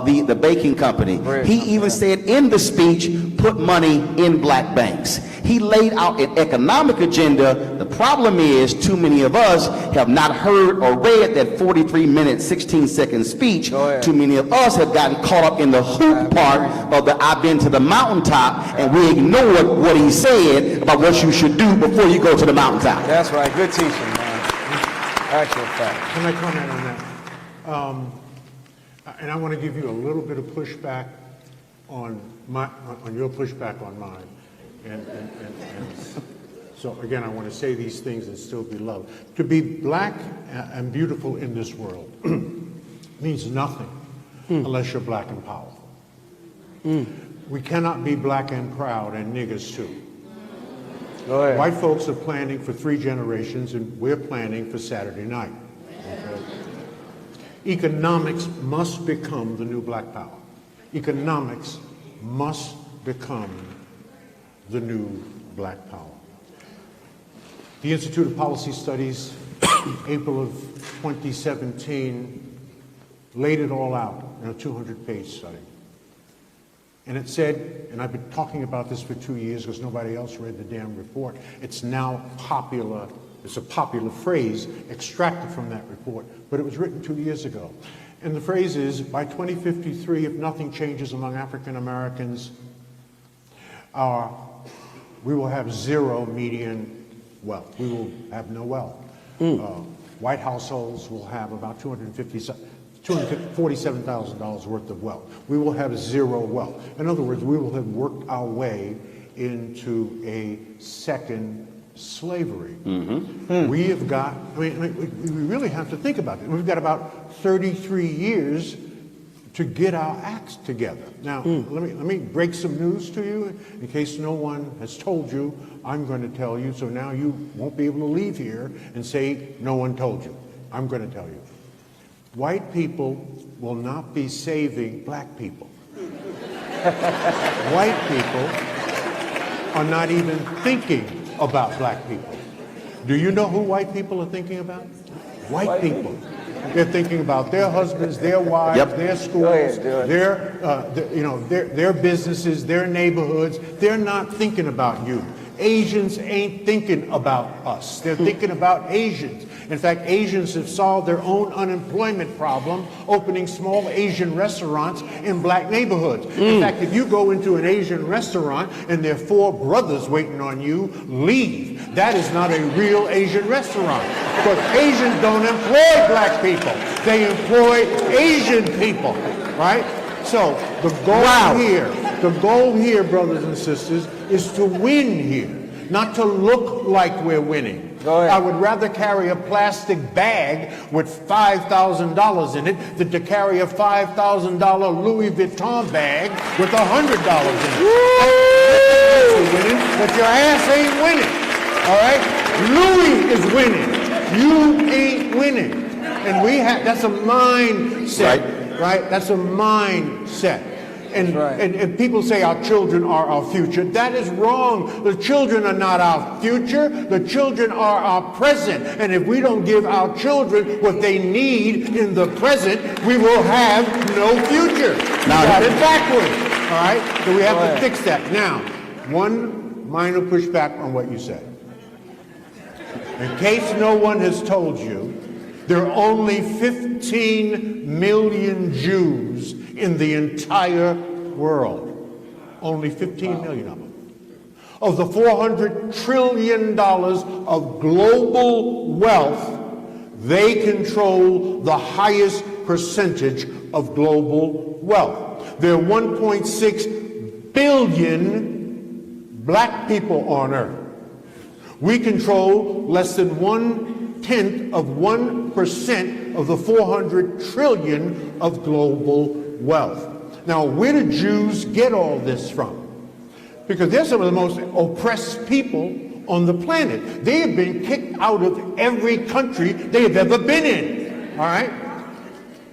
the baking company. He even said in the speech, put money in black banks. He laid out an economic agenda. The problem is too many of us have not heard or read that 43-minute, 16-second speech. Too many of us have gotten caught up in the hoop part of the I've been to the mountaintop, and we ignored what he said about what you should do before you go to the mountaintop. That's right. Good teaching, man. Actual fact. Can I comment on that? And I want to give you a little bit of pushback on your pushback on mine. And so again, I want to say these things and still be loved. To be black and beautiful in this world means nothing unless you're black and powerful. We cannot be black and proud and niggers too. White folks are planning for 3 generations, and we're planning for Saturday night. Okay? Economics must become the new black power. Economics must become the new black power. The Institute of Policy Studies, April of 2017, laid it all out in a 200-page study. And it said, and I've been talking about this for 2 years because nobody else read the damn report. It's now popular. It's a popular phrase extracted from that report, but it was written 2 years ago. And the phrase is, by 2053, if nothing changes among African Americans, we will have 0 median wealth. We will have no wealth. White households will have about $247,000 worth of wealth. We will have 0 wealth. In other words, we will have worked our way into a second slavery. We have got, we really have to think about it. We've got about 33 years to get our acts together. Now, let me break some news to you in case no one has told you. I'm going to tell you, so now you won't be able to leave here and say no one told you. I'm going to tell you. White people will not be saving black people. White people are not even thinking about black people. Do you know who white people are thinking about? White people. They're thinking about their husbands, their wives, their schools, their businesses, their neighborhoods. They're not thinking about you. Asians ain't thinking about us. They're thinking about Asians. In fact, Asians have solved their own unemployment problem opening small Asian restaurants in black neighborhoods. In fact, if you go into an Asian restaurant and there are 4 brothers waiting on you, leave. That is not a real Asian restaurant. Because Asians don't employ black people. They employ Asian people, right? So the goal here, brothers and sisters, is to win here, not to look like we're winning. I would rather carry a plastic bag with $5,000 in it than to carry a $5,000 Louis Vuitton bag with $100 in it. You're winning, but your ass ain't winning. All right? Louis is winning. You ain't winning. And that's a mindset, right? That's a mindset. And people say our children are our future. That is wrong. The children are not our future. The children are our present. And if we don't give our children what they need in the present, we will have no future. We got it backwards. All right? So we have to fix that. Now, one minor pushback on what you said. In case no one has told you, there are only 15 million Jews in the entire world. Only 15 million of them. Of the $400 trillion of global wealth, they control the highest percentage of global wealth. There are 1.6 billion black people on earth. We control less than 1/10 of 1% of the 400 trillion of global wealth. Now, where do Jews get all this from? Because they're some of the most oppressed people on the planet. They have been kicked out of every country they have ever been in. All right?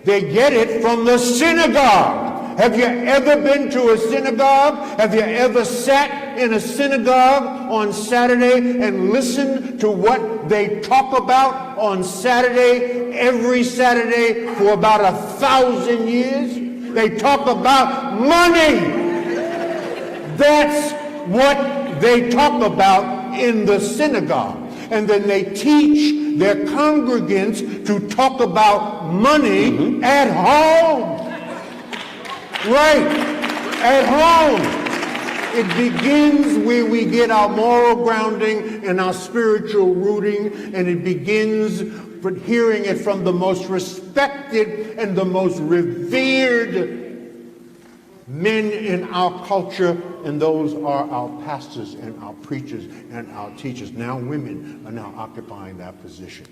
They get it from the synagogue. Have you ever been to a synagogue? Have you ever sat in a synagogue on Saturday and listen to what they talk about on Saturday, every Saturday for about 1,000 years? They talk about money. That's what they talk about in the synagogue. And then they teach their congregants to talk about money at home. Right, at home. It begins where we get our moral grounding and our spiritual rooting, and it begins with hearing it from the most respected and the most revered men in our culture, and those are our pastors and our preachers and our teachers. Now women are now occupying that position.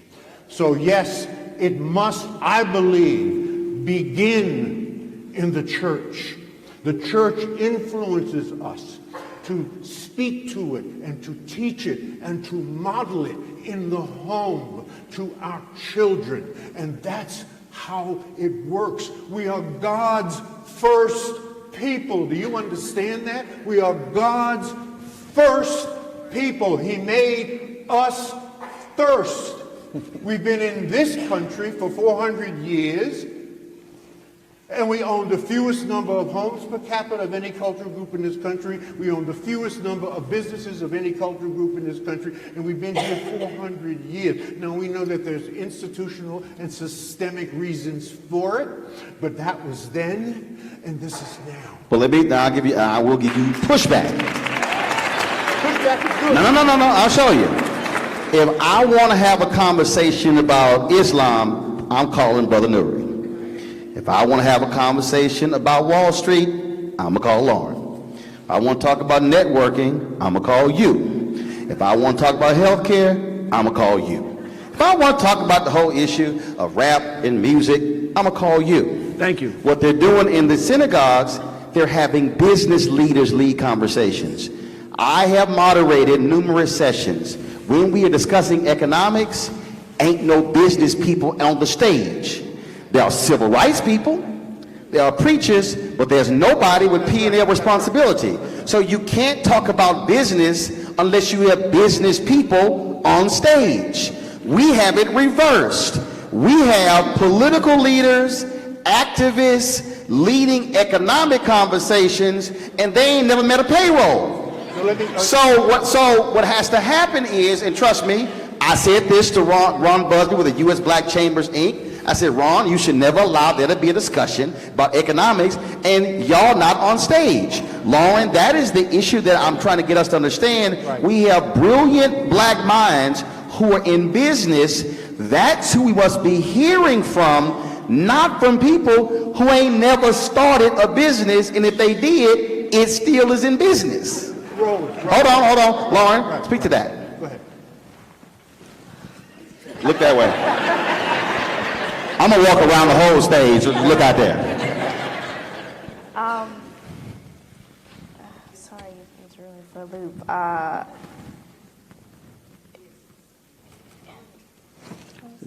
So yes, it must, I believe, begin in the church. The church influences us to speak to it and to teach it and to model it in the home to our children. And that's how it works. We are God's first people. Do you understand that? We are God's first people. He made us first. We've been in this country for 400 years, and we own the fewest number of homes per capita of any cultural group in this country. We own the fewest number of businesses of any cultural group in this country, and we've been here 400 years. Now, we know that there's institutional and systemic reasons for it, but that was then, and this is now. Well, I will give you pushback. Pushback is good. No, I'll show you. If I want to have a conversation about Islam, I'm calling Brother Nuri. If I want to have a conversation about Wall Street, I'm going to call Lauren. If I want to talk about networking, I'm going to call you. If I want to talk about healthcare, I'm going to call you. If I want to talk about the whole issue of rap and music, I'm going to call you. Thank you. What they're doing in the synagogues, they're having business leaders lead conversations. I have moderated numerous sessions. When we are discussing economics, ain't no business people on the stage. There are civil rights people, there are preachers, but there's nobody with P&L responsibility. So you can't talk about business unless you have business people on stage. We have it reversed. We have political leaders, activists, leading economic conversations, and they ain't never met a payroll. So what has to happen is, and trust me, I said this to Ron Busby with the U.S. Black Chambers, Inc. I said, Ron, you should never allow there to be a discussion about economics and y'all not on stage. Lauren, that is the issue that I'm trying to get us to understand. Right. We have brilliant black minds who are in business. That's who we must be hearing from, not from people who ain't never started a business, and if they did, it still is in business. Hold on, Lauren, speak to that. Go ahead. Look that way. I'm gonna walk around the whole stage. Look out there. Sorry, it's really for a loop.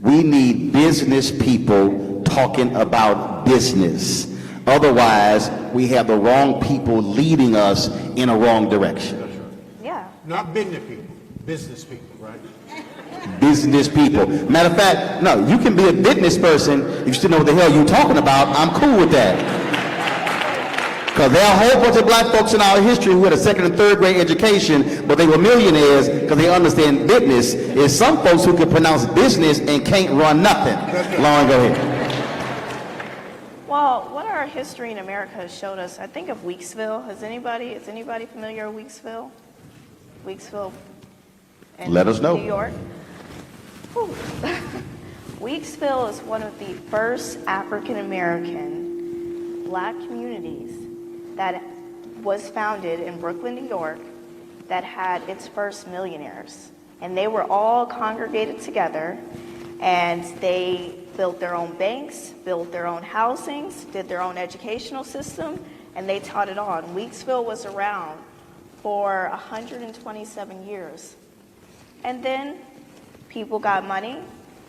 We need business people talking about business. Otherwise, we have the wrong people leading us in a wrong direction. Yeah. Not business people, right? Business people. Matter of fact, no, you can be a business person if you still know what the hell you're talking about. I'm cool with that. Because there are a whole bunch of black folks in our history who had a second and third grade education, but they were millionaires because they understand business. There's some folks who can pronounce business and can't run nothing. Lauren, go ahead. Well, what our history in America has showed us, I think of Weeksville. Is anybody familiar with Weeksville? Weeksville in Let us know. New York. Weeksville is one of the first African-American black communities that was founded in Brooklyn, New York, that had its first millionaires. And they were all congregated together, and they built their own banks, built their own housings, did their own educational system, and they taught it on. Weeksville was around for 127 years. And then people got money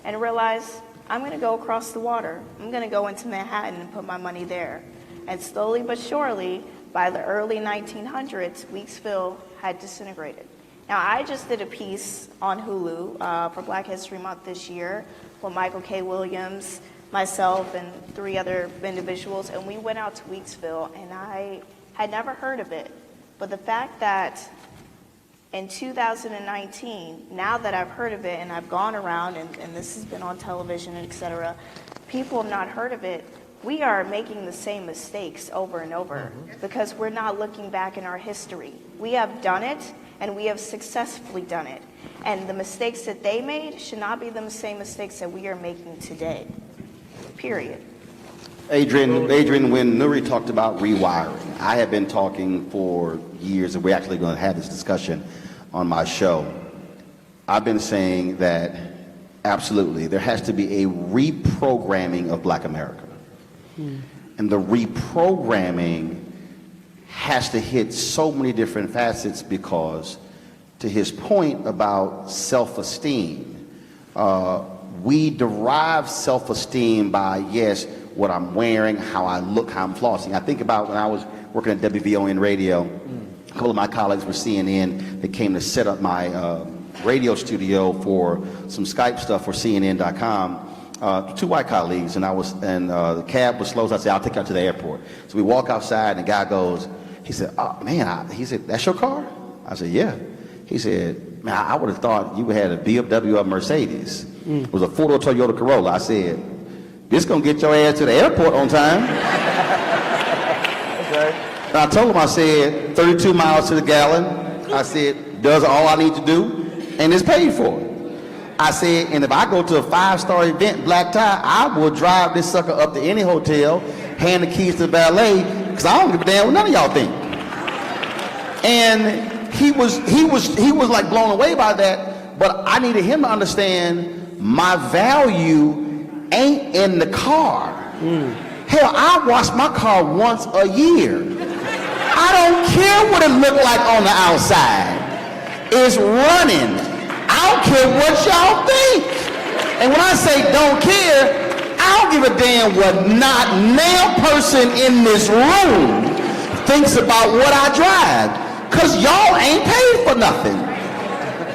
and realized, I'm going to go across the water. I'm going to go into Manhattan and put my money there. And slowly but surely, By the early 1900s, Weeksville had disintegrated. Now, I just did a piece on Hulu for Black History Month this year with Michael K. Williams, myself, and 3 other individuals, and we went out to Weeksville, and I had never heard of it. But the fact that in 2019, now that I've heard of it and I've gone around and this has been on television, et cetera, people have not heard of it. We are making the same mistakes over and over because we're not looking back in our history. We have done it and we have successfully done it. And the mistakes that they made should not be the same mistakes that we are making today. Period. Adrian, when Nuri talked about rewiring, I have been talking for years, and we're actually going to have this discussion on my show. I've been saying that absolutely there has to be a reprogramming of Black America. And the reprogramming has to hit so many different facets because, to his point about self-esteem, we derive self-esteem by, yes, what I'm wearing, how I look, how I'm flossing. I think about when I was working at WVON radio, a couple of my colleagues were CNN. They came to set up my radio studio for some Skype stuff for CNN.com. 2 white colleagues, and the cab was slow, so I said, I'll take you out to the airport. So we walk outside, and the guy goes, he said, oh, man, he said, that's your car? I said, yeah. He said, man, I would have thought you had a BMW or a Mercedes. It was a 4-door Toyota Corolla. I said, this gonna get your ass to the airport on time. Okay. And I told him, I said, 32 miles to the gallon. I said, does all I need to do, and it's paid for. I said, and if I go to a 5-star event, black tie, I will drive this sucker up to any hotel, hand the keys to the valet, because I don't give a damn what none of y'all think. And he was like blown away by that, but I needed him to understand my value ain't in the car. Hell, I wash my car once a year. I don't care what it look like on the outside. It's running. I don't care what y'all think. And when I say don't care, I don't give a damn what not now person in this room thinks about what I drive. Because y'all ain't paid for nothing.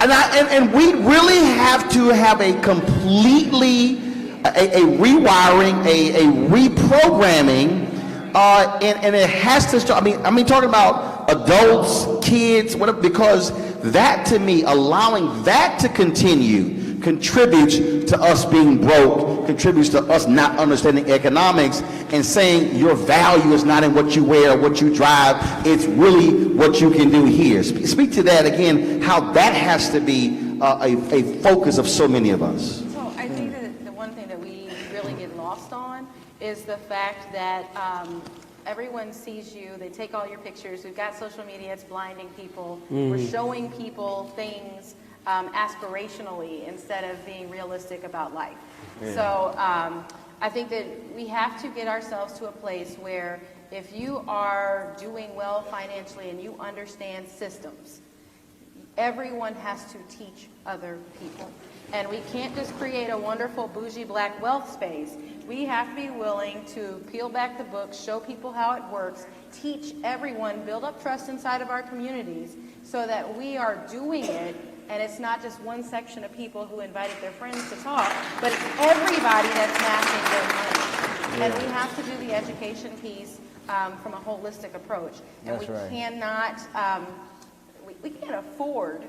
And we really have to have a completely, a rewiring, a reprogramming, and it has to start, I mean talking about adults, kids, whatever, because that to me, allowing that to continue contributes to us being broke, contributes to us not understanding economics and saying your value is not in what you wear, what you drive, it's really what you can do here. Speak to that again, how that has to be a focus of so many of us. So I think that the one thing that we really get lost on is the fact that everyone sees you, they take all your pictures, we've got social media, it's blinding people, we're showing people things aspirationally instead of being realistic about life. Yeah. So I think that we have to get ourselves to a place where if you are doing well financially and you understand systems, everyone has to teach other people. And we can't just create a wonderful bougie black wealth space. We have to be willing to peel back the books, show people how it works, teach everyone, build up trust inside of our communities so that we are doing it, and it's not just one section of people who invited their friends to talk, but it's everybody that's matching their money. Yeah. And we have to do the education piece from a holistic approach. And that's right. Cannot, we can't afford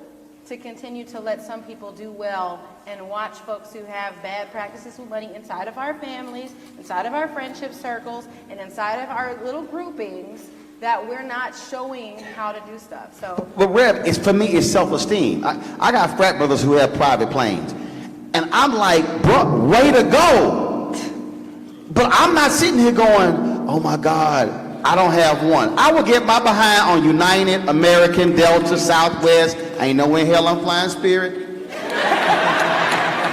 to continue to let some people do well and watch folks who have bad practices with money inside of our families, inside of our friendship circles, and inside of our little groupings that we're not showing how to do stuff. So, but Rev, for me, it's self-esteem. I got frat brothers who have private planes, and I'm like, bro, way to go. But I'm not sitting here going, oh my God, I don't have one. I will get my behind on United, American, Delta, Southwest. I ain't nowhere in hell I'm flying Spirit.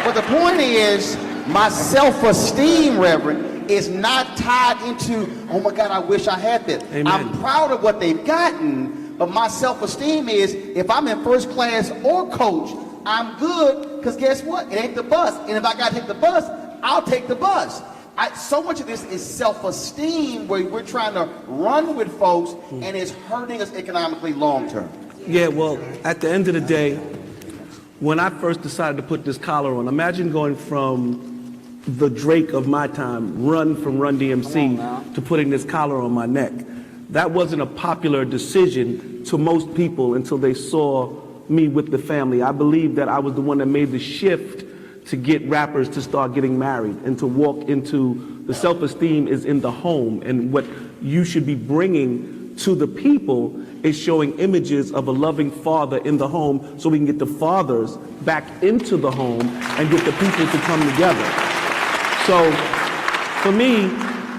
But the point is, my self-esteem, Reverend, is not tied into, oh my God, I wish I had this. Amen. I'm proud of what they've gotten, but my self-esteem is, if I'm in first class or coach, I'm good, because guess what? It ain't the bus. And if I got to take the bus, I'll take the bus. so much of this is self-esteem, where we're trying to run with folks, and it's hurting us economically long term. Yeah, well, at the end of the day, when I first decided to put this collar on, imagine going from the Drake of my time, Run from Run DMC, to putting this collar on my neck. That wasn't a popular decision to most people until they saw me with the family. I believe that I was the one that made the shift to get rappers to start getting married and to walk into the self-esteem is in the home, and what you should be bringing to the people is showing images of a loving father in the home, so we can get the fathers back into the home and get the people to come together. So for me,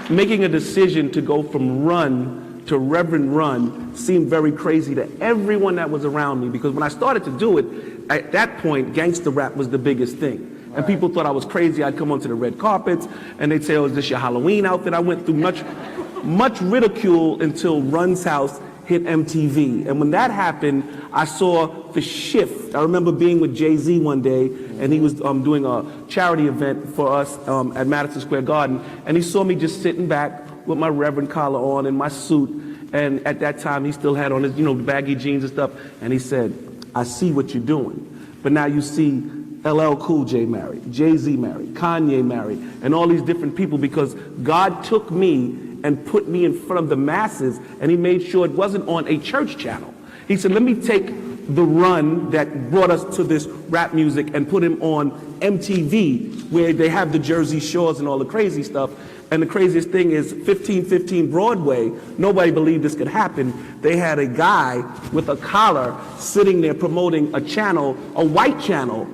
making a decision to go from Run to Reverend Run seemed very crazy to everyone that was around me, because when I started to do it, at that point, gangster rap was the biggest thing. And people thought I was crazy. I'd come onto the red carpets and they'd say, oh, is this your Halloween outfit? I went through much ridicule until Run's House hit MTV. And when that happened, I saw the shift. I remember being with Jay-Z one day, and he was doing a charity event for us at Madison Square Garden, and he saw me just sitting back with my Reverend collar on and my suit, and at that time he still had on his, baggy jeans and stuff, and he said, I see what you're doing, but now you see LL Cool J married, Jay-Z married, Kanye married, and all these different people, because God took me and put me in front of the masses, and he made sure it wasn't on a church channel. He said, let me take the Run that brought us to this rap music and put him on MTV, where they have the Jersey Shores and all the crazy stuff. And the craziest thing is 1515 Broadway, nobody believed this could happen. They had a guy with a collar sitting there promoting a channel, a white channel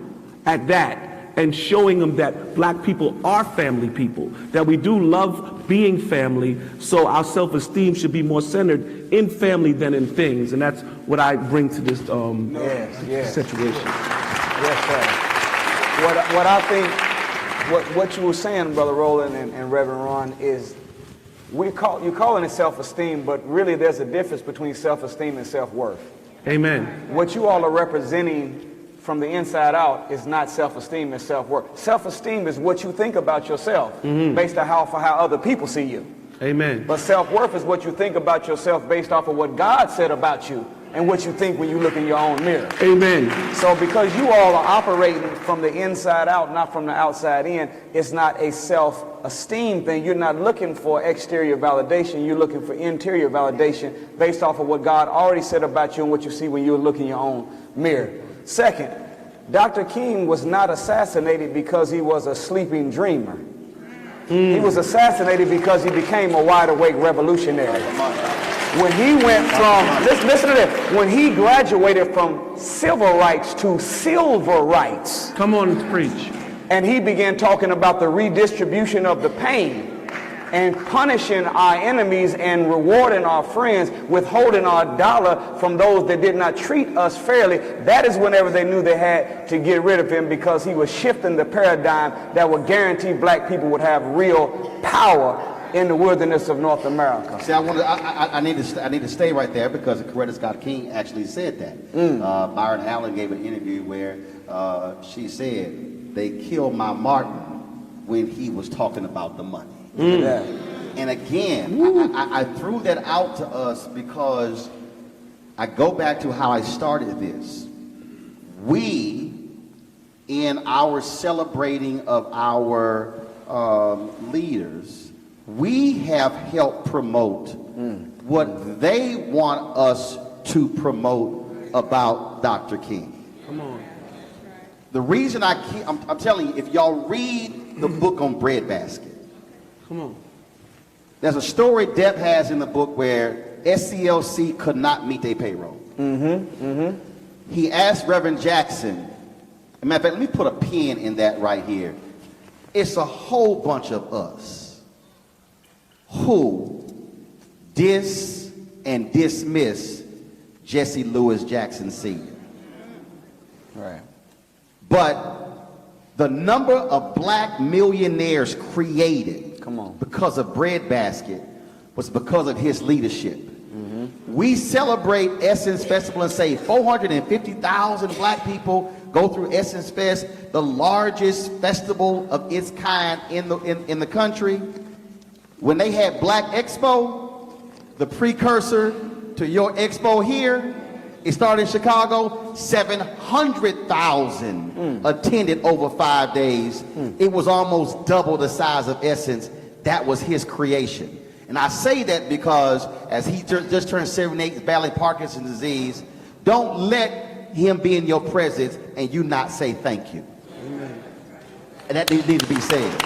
at that, and showing them that black people are family people, that we do love being family, so our self-esteem should be more centered in family than in things. And that's what I bring to this situation. Yes, sir. What I think, what you were saying, Brother Roland and Reverend Ron, is you're calling it self-esteem, but really there's a difference between self-esteem and self-worth. Amen. What you all are representing from the inside out is not self-esteem, it's self-worth. Self-esteem is what you think about yourself based on how other people see you. Amen. But self-worth is what you think about yourself based off of what God said about you and what you think when you look in your own mirror. Amen. So because you all are operating from the inside out, not from the outside in, it's not a self-esteem thing. You're not looking for exterior validation. You're looking for interior validation based off of what God already said about you and what you see when you look in your own mirror. Second, Dr. King was not assassinated because he was a sleeping dreamer. He was assassinated because he became a wide-awake revolutionary. When he went from, listen to this, when he graduated from civil rights to silver rights. Come on, preach. And he began talking about the redistribution of the pain and punishing our enemies and rewarding our friends, withholding our dollar from those that did not treat us fairly. That is whenever they knew they had to get rid of him, because he was shifting the paradigm that would guarantee black people would have real power in the wilderness of North America. See, I need to stay right there, because Coretta Scott King actually said that. Byron Allen gave an interview where she said, they killed my Martin when he was talking about the money. And again, I threw that out to us because I go back to how I started this. We, in our celebrating of our leaders, we have helped promote what they want us to promote about Dr. King. Come on. The reason I'm telling you, if y'all read the book on Breadbasket, come on. There's a story Depp has in the book where SCLC could not meet their payroll. He asked Reverend Jackson, as a matter of fact, let me put a pin in that right here. It's a whole bunch of us who diss and dismiss Jesse Louis Jackson Sr. Right. But the number of black millionaires created because of Breadbasket was because of his leadership. We celebrate Essence Festival and say 450,000 black people Go through Essence Fest, the largest festival of its kind in the country. When they had Black Expo, the precursor to your expo here, it started in Chicago, 700,000 attended over 5 days. It was almost double the size of Essence. That was his creation. And I say that because as he just turned 78, battling Parkinson's disease, don't let him be in your presence and you not say thank you. Amen. And that needs to be said.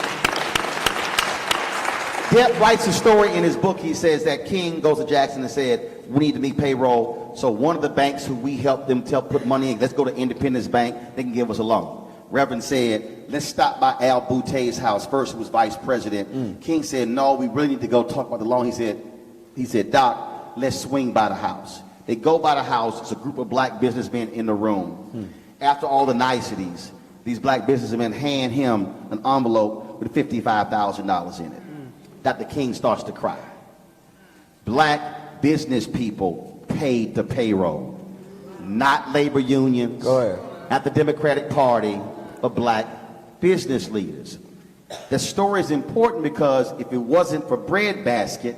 Depp writes a story in his book. He says that King goes to Jackson and said, we need to meet payroll. So one of the banks who we helped them put money in, let's go to Independence Bank, they can give us a loan. Reverend said, let's stop by Al Bouteille's house first, who was vice president. King said, no, we really need to go talk about the loan. He said, Doc, let's swing by the house. They go by the house. It's a group of black businessmen in the room. After all the niceties, these black businessmen hand him an envelope with $55,000 in it. Dr. King starts to cry. Black business people paid the payroll, not labor unions, not the Democratic Party, but black business leaders. The story is important because if it wasn't for Breadbasket,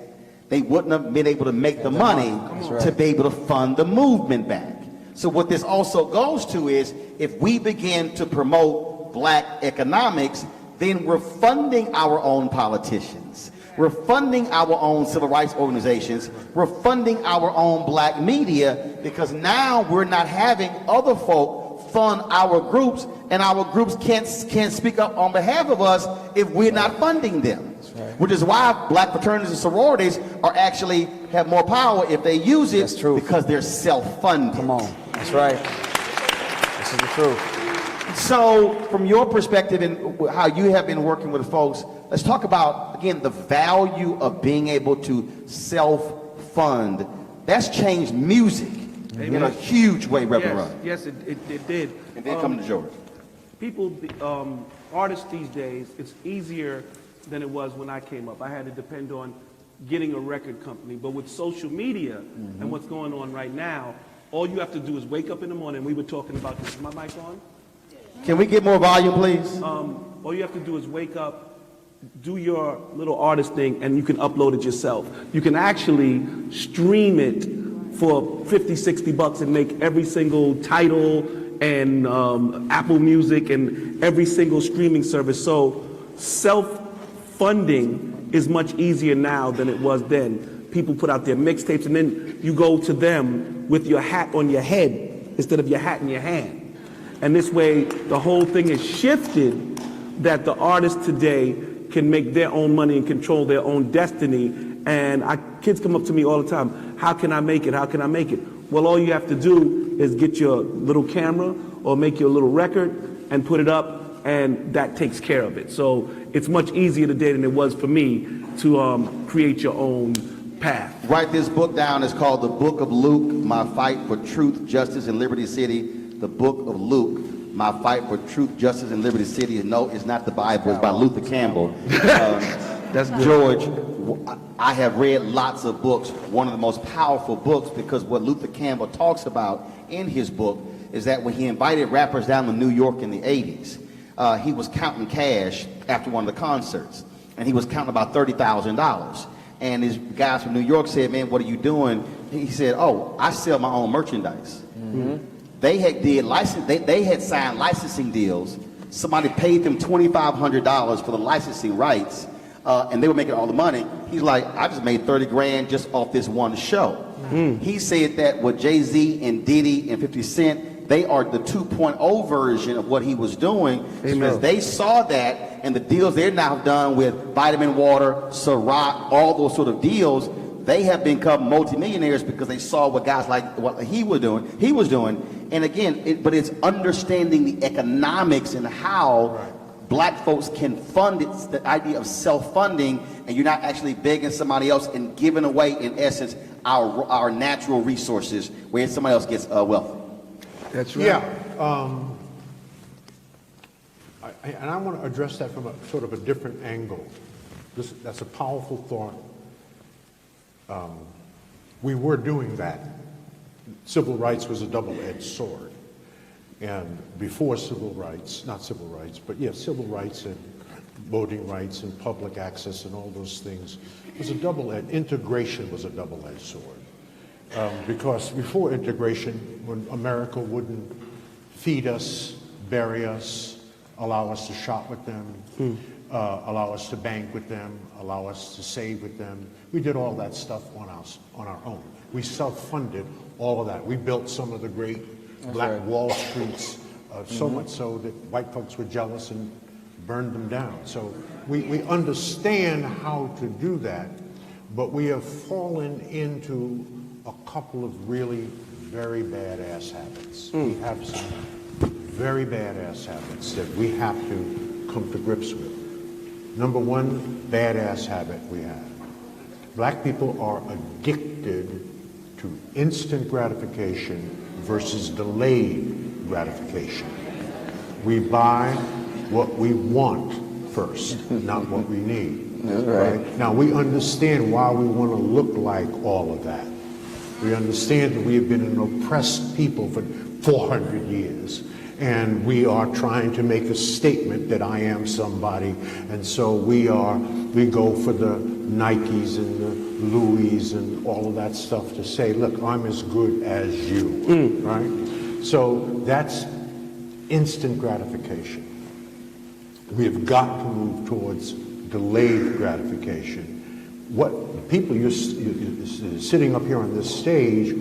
they wouldn't have been able to make the money to be able to fund the movement back. So what this also goes to is if we begin to promote black economics, then we're funding our own politicians. We're funding our own civil rights organizations. We're funding our own black media because now we're not having other folk fund our groups, and our groups can't speak up on behalf of us if we're not funding them. Which is why black fraternities and sororities actually have more power if they use it. That's true. Because they're self-funded. Come on. That's right. This is the truth. So from your perspective and how you have been working with folks, let's talk about, again, the value of being able to self-fund. That's changed music in a huge way, Reverend Roland. Yes, it did. And then coming to George. People, artists these days, it's easier than it was when I came up. I had to depend on getting a record company. But with social media and what's going on right now, all you have to do is wake up in the morning. We were talking about this. Is my mic on? Can we get more volume, please? All you have to do is wake up, do your little artist thing, and you can upload it yourself. You can actually stream it for 50, 60 bucks and make every single title and Apple Music and every single streaming service. So self-funding is much easier now than it was then. People put out their mixtapes and then you go to them with your hat on your head instead of your hat in your hand. And this way, the whole thing is shifted that the artists today can make their own money and control their own destiny. And kids come up to me all the time, how can I make it? How can I make it? Well, all you have to do is get your little camera or make your little record and put it up, and that takes care of it. So it's much easier today than it was for me to create your own path. Write this book down. It's called The Book of Luke, My Fight for Truth, Justice, and Liberty City. The Book of Luke, My Fight for Truth, Justice, and Liberty City. No, it's not the Bible. It's by Luther Campbell. That's good. George, I have read lots of books. One of the most powerful books, because what Luther Campbell talks about in his book is that when he invited rappers down to New York in the 80s, he was counting cash after one of the concerts, and he was counting about $30,000. And his guys from New York said, man, what are you doing? He said, oh, I sell my own merchandise. They had signed licensing deals. Somebody paid them $2,500 for the licensing rights, and they were making all the money. He's like, I just made 30 grand just off this one show. He said that with Jay-Z and Diddy and 50 Cent, they are the 2.0 version of what he was doing, because they saw that, and the deals they're now done with Vitamin Water, Ciroc, all those sort of deals, they have become multimillionaires because they saw what guys like what he was doing. And again, but it's understanding the economics and how black folks can fund it, the idea of self-funding, and you're not actually begging somebody else and giving away, in essence, our natural resources where somebody else gets wealthy. That's right. Yeah. And I want to address that from a sort of a different angle. That's a powerful thought. We were doing that. Civil rights was a double-edged sword. And before civil rights, not civil rights, but yeah, civil rights and voting rights and public access and all those things was integration was a double-edged sword. Because before integration, when America wouldn't feed us, bury us, allow us to shop with them, allow us to bank with them, allow us to save with them, we did all that stuff on our own. We self-funded all of that. We built some of the great Black Wall Streets, so much so that white folks were jealous and burned them down. So we understand how to do that, but we have fallen into a couple of really very badass habits. We have some very badass habits that we have to come to grips with. Number one badass habit we have. Black people are addicted to instant gratification versus delayed gratification. We buy what we want first, not what we need. Right? Now, we understand why we want to look like all of that. We understand that we have been an oppressed people for 400 years, and we are trying to make a statement that I am somebody, and so we go for the Nikes and the Louis and all of that stuff to say, look, I'm as good as you, right? So that's instant gratification. We have got to move towards delayed gratification. What people you're sitting up here on this stage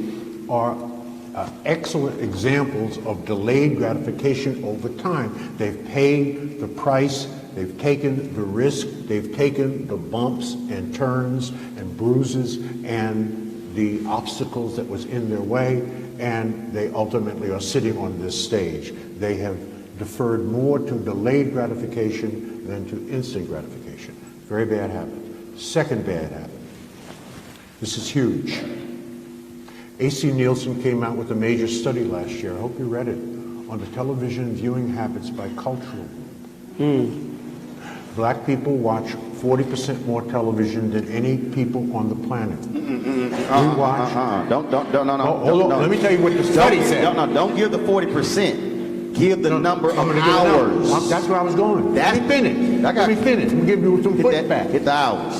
are excellent examples of delayed gratification over time. They've paid the price, they've taken the risk, they've taken the bumps and turns and bruises and the obstacles that was in their way, and they ultimately are sitting on this stage. They have deferred more to delayed gratification than to instant gratification. Very bad habit. Second bad habit. This is huge. A.C. Nielsen came out with a major study last year, I hope you read it, on the television viewing habits by cultural group. Black people watch 40% more television than any people on the planet. We watch... Hold on, let me tell you what the study said. Don't give the 40%. Give the number of hours. That's where I was going. Let me finish. Let me give you some pushback. Hit the hours.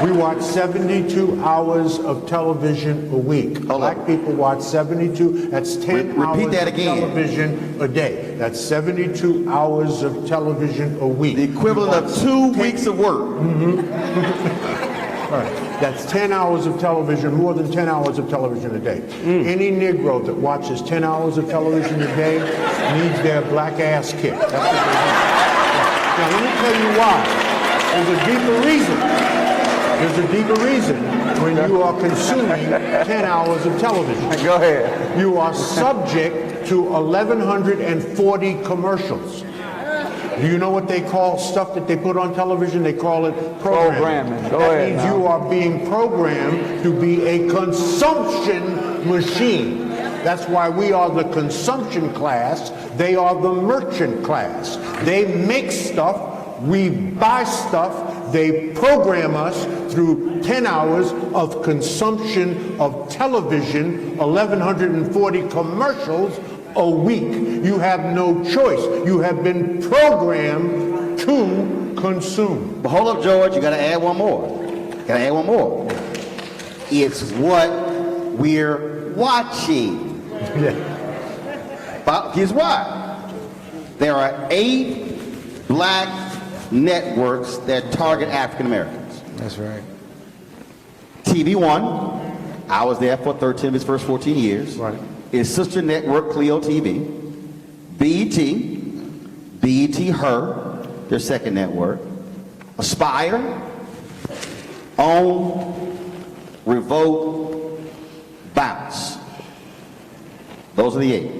We watch 72 hours of television a week. Black people watch 72, that's 10 hours of television a day. That's 72 hours of television a week. The equivalent of 2 weeks of work. All right. That's 10 hours of television, more than 10 hours of television a day. Any Negro that watches 10 hours of television a day needs their black ass kicked. That's what they need. Now, let me tell you why. There's a deeper reason. There's a deeper reason when you are consuming 10 hours of television. Go ahead. You are subject to 1,140 commercials. Do you know what they call stuff that they put on television? They call it programming. Go that ahead means now. you are being programmed to be a consumption machine. That's why we are the consumption class. They are the merchant class. They make stuff, we buy stuff, they program us through 10 hours of consumption of television, 1,140 commercials a week. You have no choice. You have been programmed to consume. But hold up, George, you gotta add one more. It's what we're watching. But here's why. There are 8 black networks that target African Americans. That's right. TV One, I was there for 13 of its first 14 years. Right. Its sister network, Clio TV. BET Her, their second network. Aspire, Own, Revolt, Bounce. Those are the 8.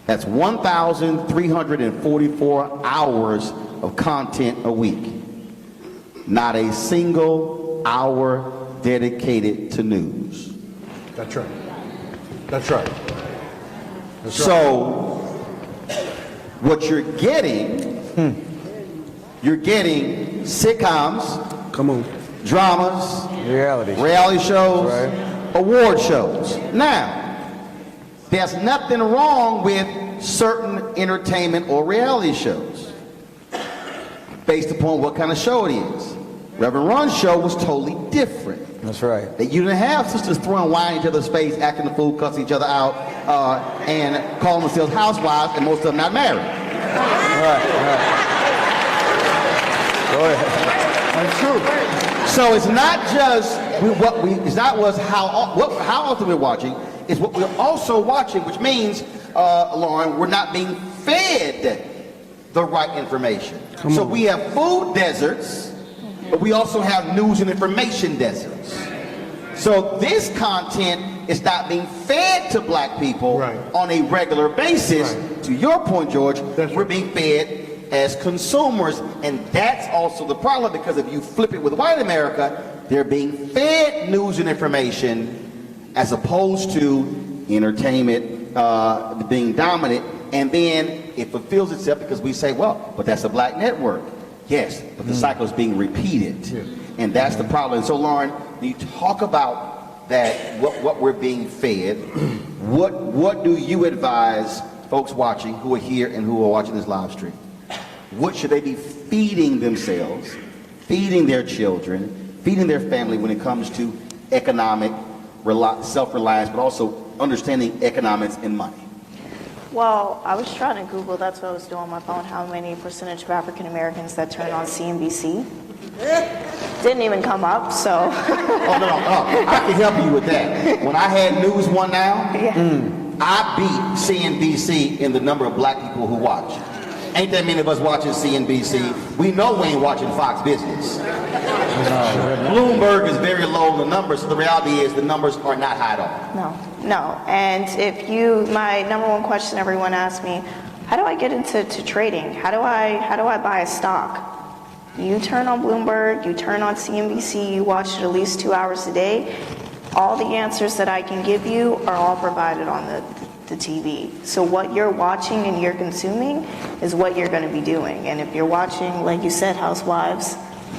That's 1,344 hours of content a week. Not a single hour dedicated to news. That's right. That's right. So, what you're getting sitcoms, Come on. dramas, Reality shows, Right. award shows. Now, There's nothing wrong with certain entertainment or reality shows based upon what kind of show it is. Reverend Ron's show was totally different. That's right. That you didn't have sisters throwing wine in each other's face, acting the fool, cussing each other out, and calling themselves housewives, and most of them not married. Right. Go ahead. That's true. So it's not just how often we're watching, it's what we're also watching, which means, Lauren, we're not being fed the right information. So we have food deserts, but we also have news and information deserts. So this content is not being fed to black people on a regular basis. To your point, George, we're being fed as consumers, and that's also the problem, because if you flip it with white America, they're being fed news and information as opposed to entertainment being dominant, and then it fulfills itself because we say, well, but that's a black network. Yes, but the cycle is being repeated, and that's the problem. And so, Lauren, when you talk about that, what we're being fed, what do you advise folks watching who are here and who are watching this live stream? What should they be feeding themselves, feeding their children, feeding their family when it comes to economic self-reliance, but also understanding economics and money? Well, I was trying to Google, that's what I was doing on my phone, how many percentage of African Americans that turn on CNBC. Didn't even come up, so. Oh, no, I can help you with that. When I had News One Now, I beat CNBC in the number of black people who watch. Ain't that many of us watching CNBC. We know we ain't watching Fox Business. Bloomberg is very low in the numbers, so the reality is the numbers are not high at all. No. And my number one question everyone asks me, how do I get into trading? How do I buy a stock? You turn on Bloomberg, you turn on CNBC, you watch it at least 2 hours a day. All the answers that I can give you are all provided on the TV. So what you're watching and you're consuming is what you're going to be doing. And if you're watching, like you said, Housewives,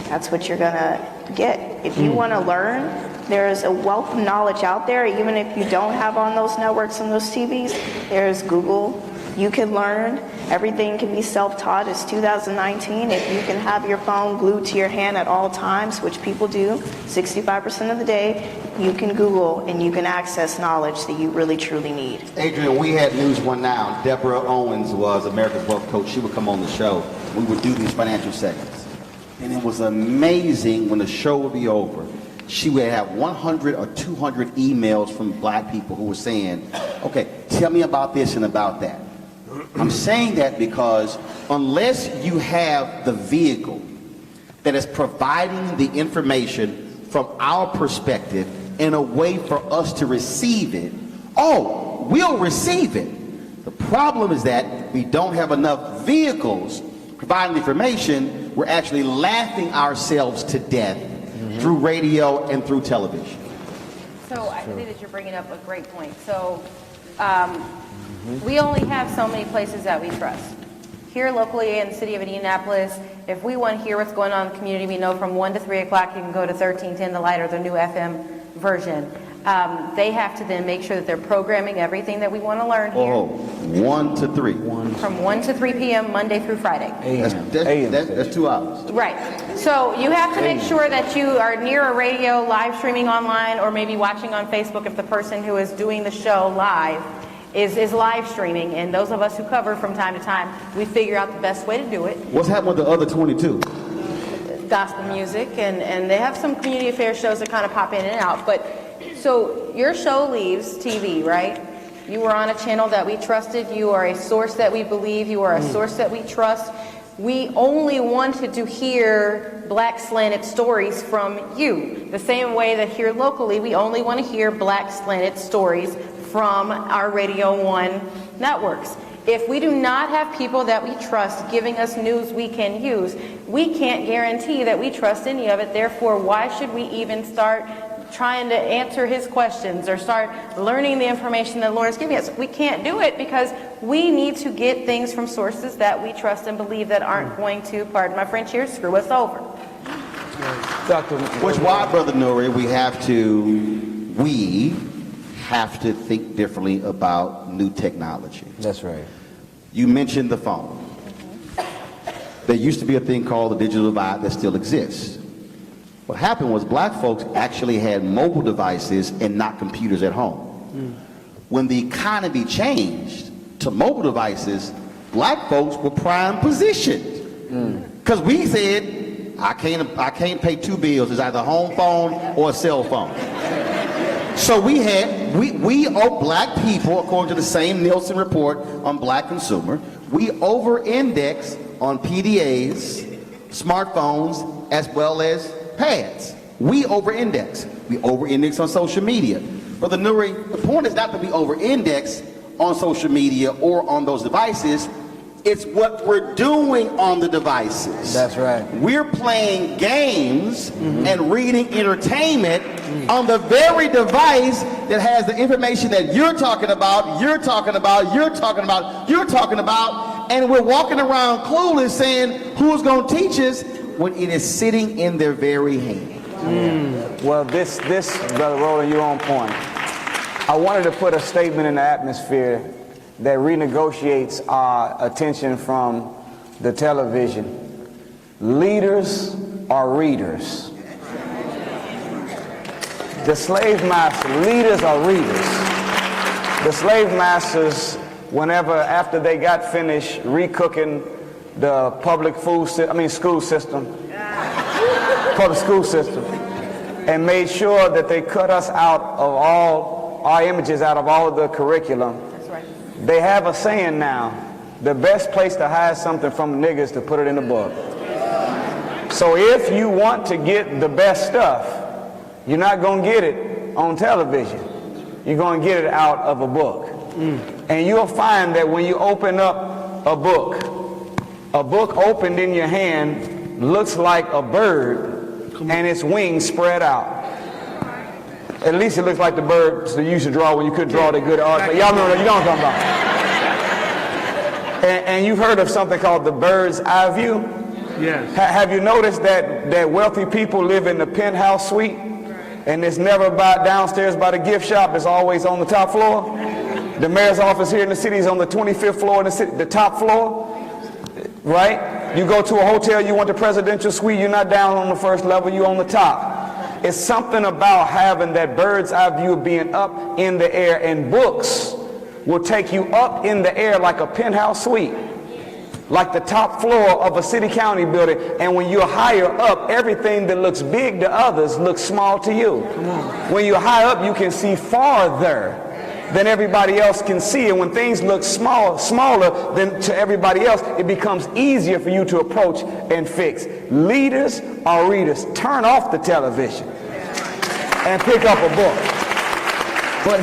that's what you're going to get. If you want to learn, there's a wealth of knowledge out there, even if you don't have on those networks and those TVs. There's Google. You can learn. Everything can be self-taught. It's 2019. If you can have your phone glued to your hand at all times, which people do 65% of the day, you can Google and you can access knowledge that you really truly need. Adrian, we had News One Now. Deborah Owens was America's Wealth Coach. She would come on the show. We would do these financial segments. And it was amazing when the show would be over. She would have 100 or 200 emails from black people who were saying, okay, tell me about this and about that. I'm saying that because unless you have the vehicle that is providing the information from our perspective in a way for us to receive it, we'll receive it. The problem is that we don't have enough vehicles providing information. We're actually laughing ourselves to death through radio and through television. So I think that you're bringing up a great point. So we only have so many places that we trust. Here locally in the city of Indianapolis, if we want to hear what's going on in the community, we know from 1 to 3 o'clock you can go to 1310 The Light or the new FM version. They have to then make sure that they're programming everything that we want to learn here. 1 to 3. From 1 to 3 p.m. Monday through Friday. That's 2 hours. Right. So you have to make sure that you are near a radio, live streaming online, or maybe watching on Facebook if the person who is doing the show live is live streaming. And those of us who cover from time to time, we figure out the best way to do it. What's happened with the other 22? Gospel music, and they have some community affairs shows that kind of pop in and out. But so your show leaves TV, right? You were on a channel that we trusted. You are a source that we believe. You are a source that we trust. We only wanted to hear black slanted stories from you. The same way that here locally, we only want to hear black slanted stories from our Radio 1 networks. If we do not have people that we trust giving us news we can use, we can't guarantee that we trust any of it. Therefore, why should we even start trying to answer his questions or start learning the information that Lauren's giving us? We can't do it because we need to get things from sources that we trust and believe that aren't going to, pardon my French here, screw us over. Which why, Brother Nuri, we have to think differently about new technology. That's right. You mentioned the phone. There used to be a thing called the digital divide that still exists. What happened was black folks actually had mobile devices and not computers at home. When the economy changed to mobile devices, black folks were prime positioned. Because we said, I can't pay two bills. It's either a home phone or a cell phone. So we owe black people, according to the same Nielsen report on black consumer, we over-index on PDAs, smartphones, as well as pads. We over-index. We over-index on social media. Brother Nuri, the point is not that we over-index on social media or on those devices. It's what we're doing on the devices. That's right. We're playing games and reading entertainment on the very device that has the information that you're talking about, you're talking about, you're talking about, you're talking about, and we're walking around clueless saying, who's going to teach us, when it is sitting in their very hand. Well, this, Brother Roland, you're on point. I wanted to put a statement in the atmosphere that renegotiates our attention from the television. Leaders are readers. The slave masters, leaders are readers. The slave masters, after they got finished recooking the public school system, and made sure that they cut us out of all our images out of all of the curriculum. That's right. They have a saying now, the best place to hide something from a nigga is to put it in a book. So if you want to get the best stuff, you're not going to get it on television. You're going to get it out of a book. And you'll find that when you open up a book opened in your hand looks like a bird and its wings spread out. At least it looks like the birds that you used to draw when you couldn't draw the good art. But y'all know what I'm talking about. And you've heard of something called the bird's eye view? Yes. Have you noticed that wealthy people live in the penthouse suite and it's never downstairs by the gift shop, it's always on the top floor? The mayor's office here in the city is on the 25th floor in the city, the top floor, right? You go to a hotel, you want the presidential suite, you're not down on the first level, you're on the top. It's something about having that bird's eye view of being up in the air, and books will take you up in the air like a penthouse suite, like the top floor of a city county building, and when you're higher up, everything that looks big to others looks small to you. When you're high up, you can see farther than everybody else can see, and when things look smaller than to everybody else, it becomes easier for you to approach and fix. Leaders are readers. Turn off the television and pick up a book. But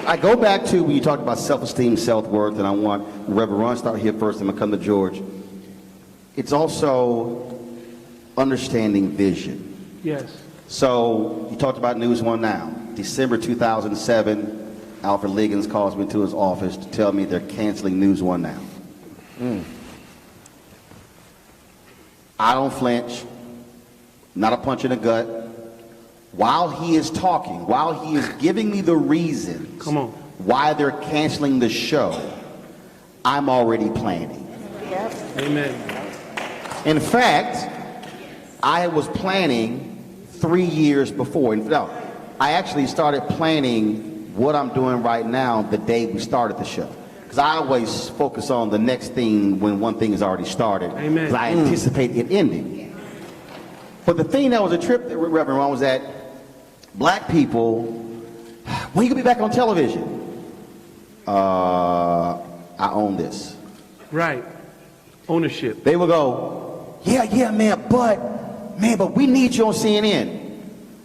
I go back to when you talked about self-esteem, self-worth, and I want Reverend Ron start here first and I'm come to George. It's also understanding vision. Yes. So you talked about News One Now. December 2007, Alfred Liggins calls me to his office to tell me they're canceling News One Now. I don't flinch, not a punch in the gut. While he is talking, while he is giving me the reasons why they're canceling the show, I'm already planning. Amen. In fact, I was planning 3 years before. No, I actually started planning what I'm doing right now the day we started the show. Because I always focus on the next thing when one thing is already started. Amen. Because I anticipate it ending. But the thing that was a trip, Reverend Ron, was that black people, when you gonna be back on television? I own this. Right. Ownership. They will go, yeah, man, but we need you on CNN.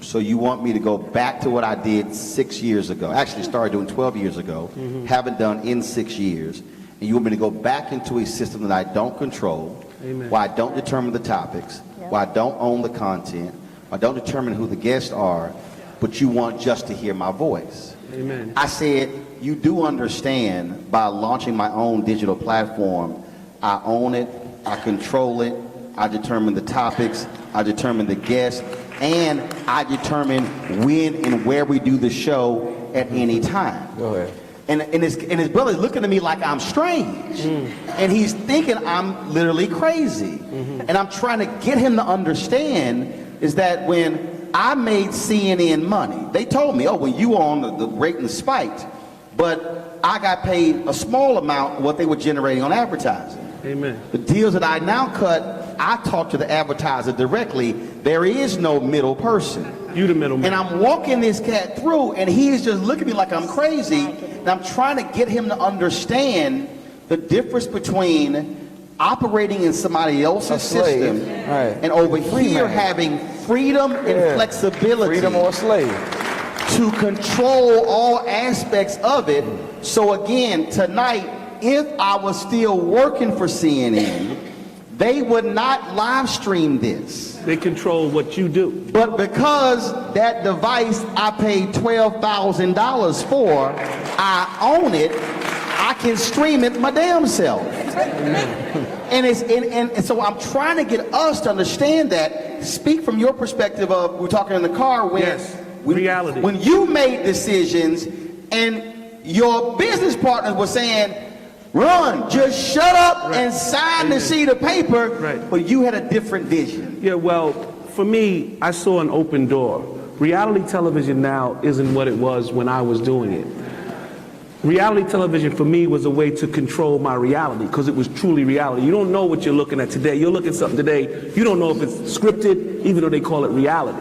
So you want me to go back to what I did 6 years ago? Actually started doing 12 years ago, haven't done in 6 years. And you want me to go back into a system that I don't control, where I don't determine the topics, where I don't own the content, I don't determine who the guests are, but you want just to hear my voice. Amen. I said, you do understand by launching my own digital platform, I own it, I control it, I determine the topics, I determine the guests, and I determine when and where we do the show at any time. Go ahead. And his brother's looking at me like I'm strange. And he's thinking I'm literally crazy. And I'm trying to get him to understand is that when I made CNN money, they told me, oh, when you were on the rating spiked, but I got paid a small amount of what they were generating on advertising. Amen. The deals that I now cut, I talk to the advertiser directly. There is no middle person. You the middleman. And I'm walking this cat through, and he's just looking at me like I'm crazy. And I'm trying to get him to understand the difference between operating in somebody else's system and over here having freedom and flexibility. Freedom or a slave. To control all aspects of it. So again, tonight, if I was still working for CNN, they would not live stream this. They control what you do. But because that device I paid $12,000 for, I own it, I can stream it my damn self. And so I'm trying to get us to understand that. Speak from your perspective of, we're talking in the car, reality. When you made decisions and your business partners were saying, Ron, just shut up and sign the sheet of paper, but you had a different vision. Yeah, well, for me, I saw an open door. Reality television now isn't what it was when I was doing it. Reality television for me was a way to control my reality because it was truly reality. You don't know what you're looking at today. You'll look at something today, you don't know if it's scripted, even though they call it reality.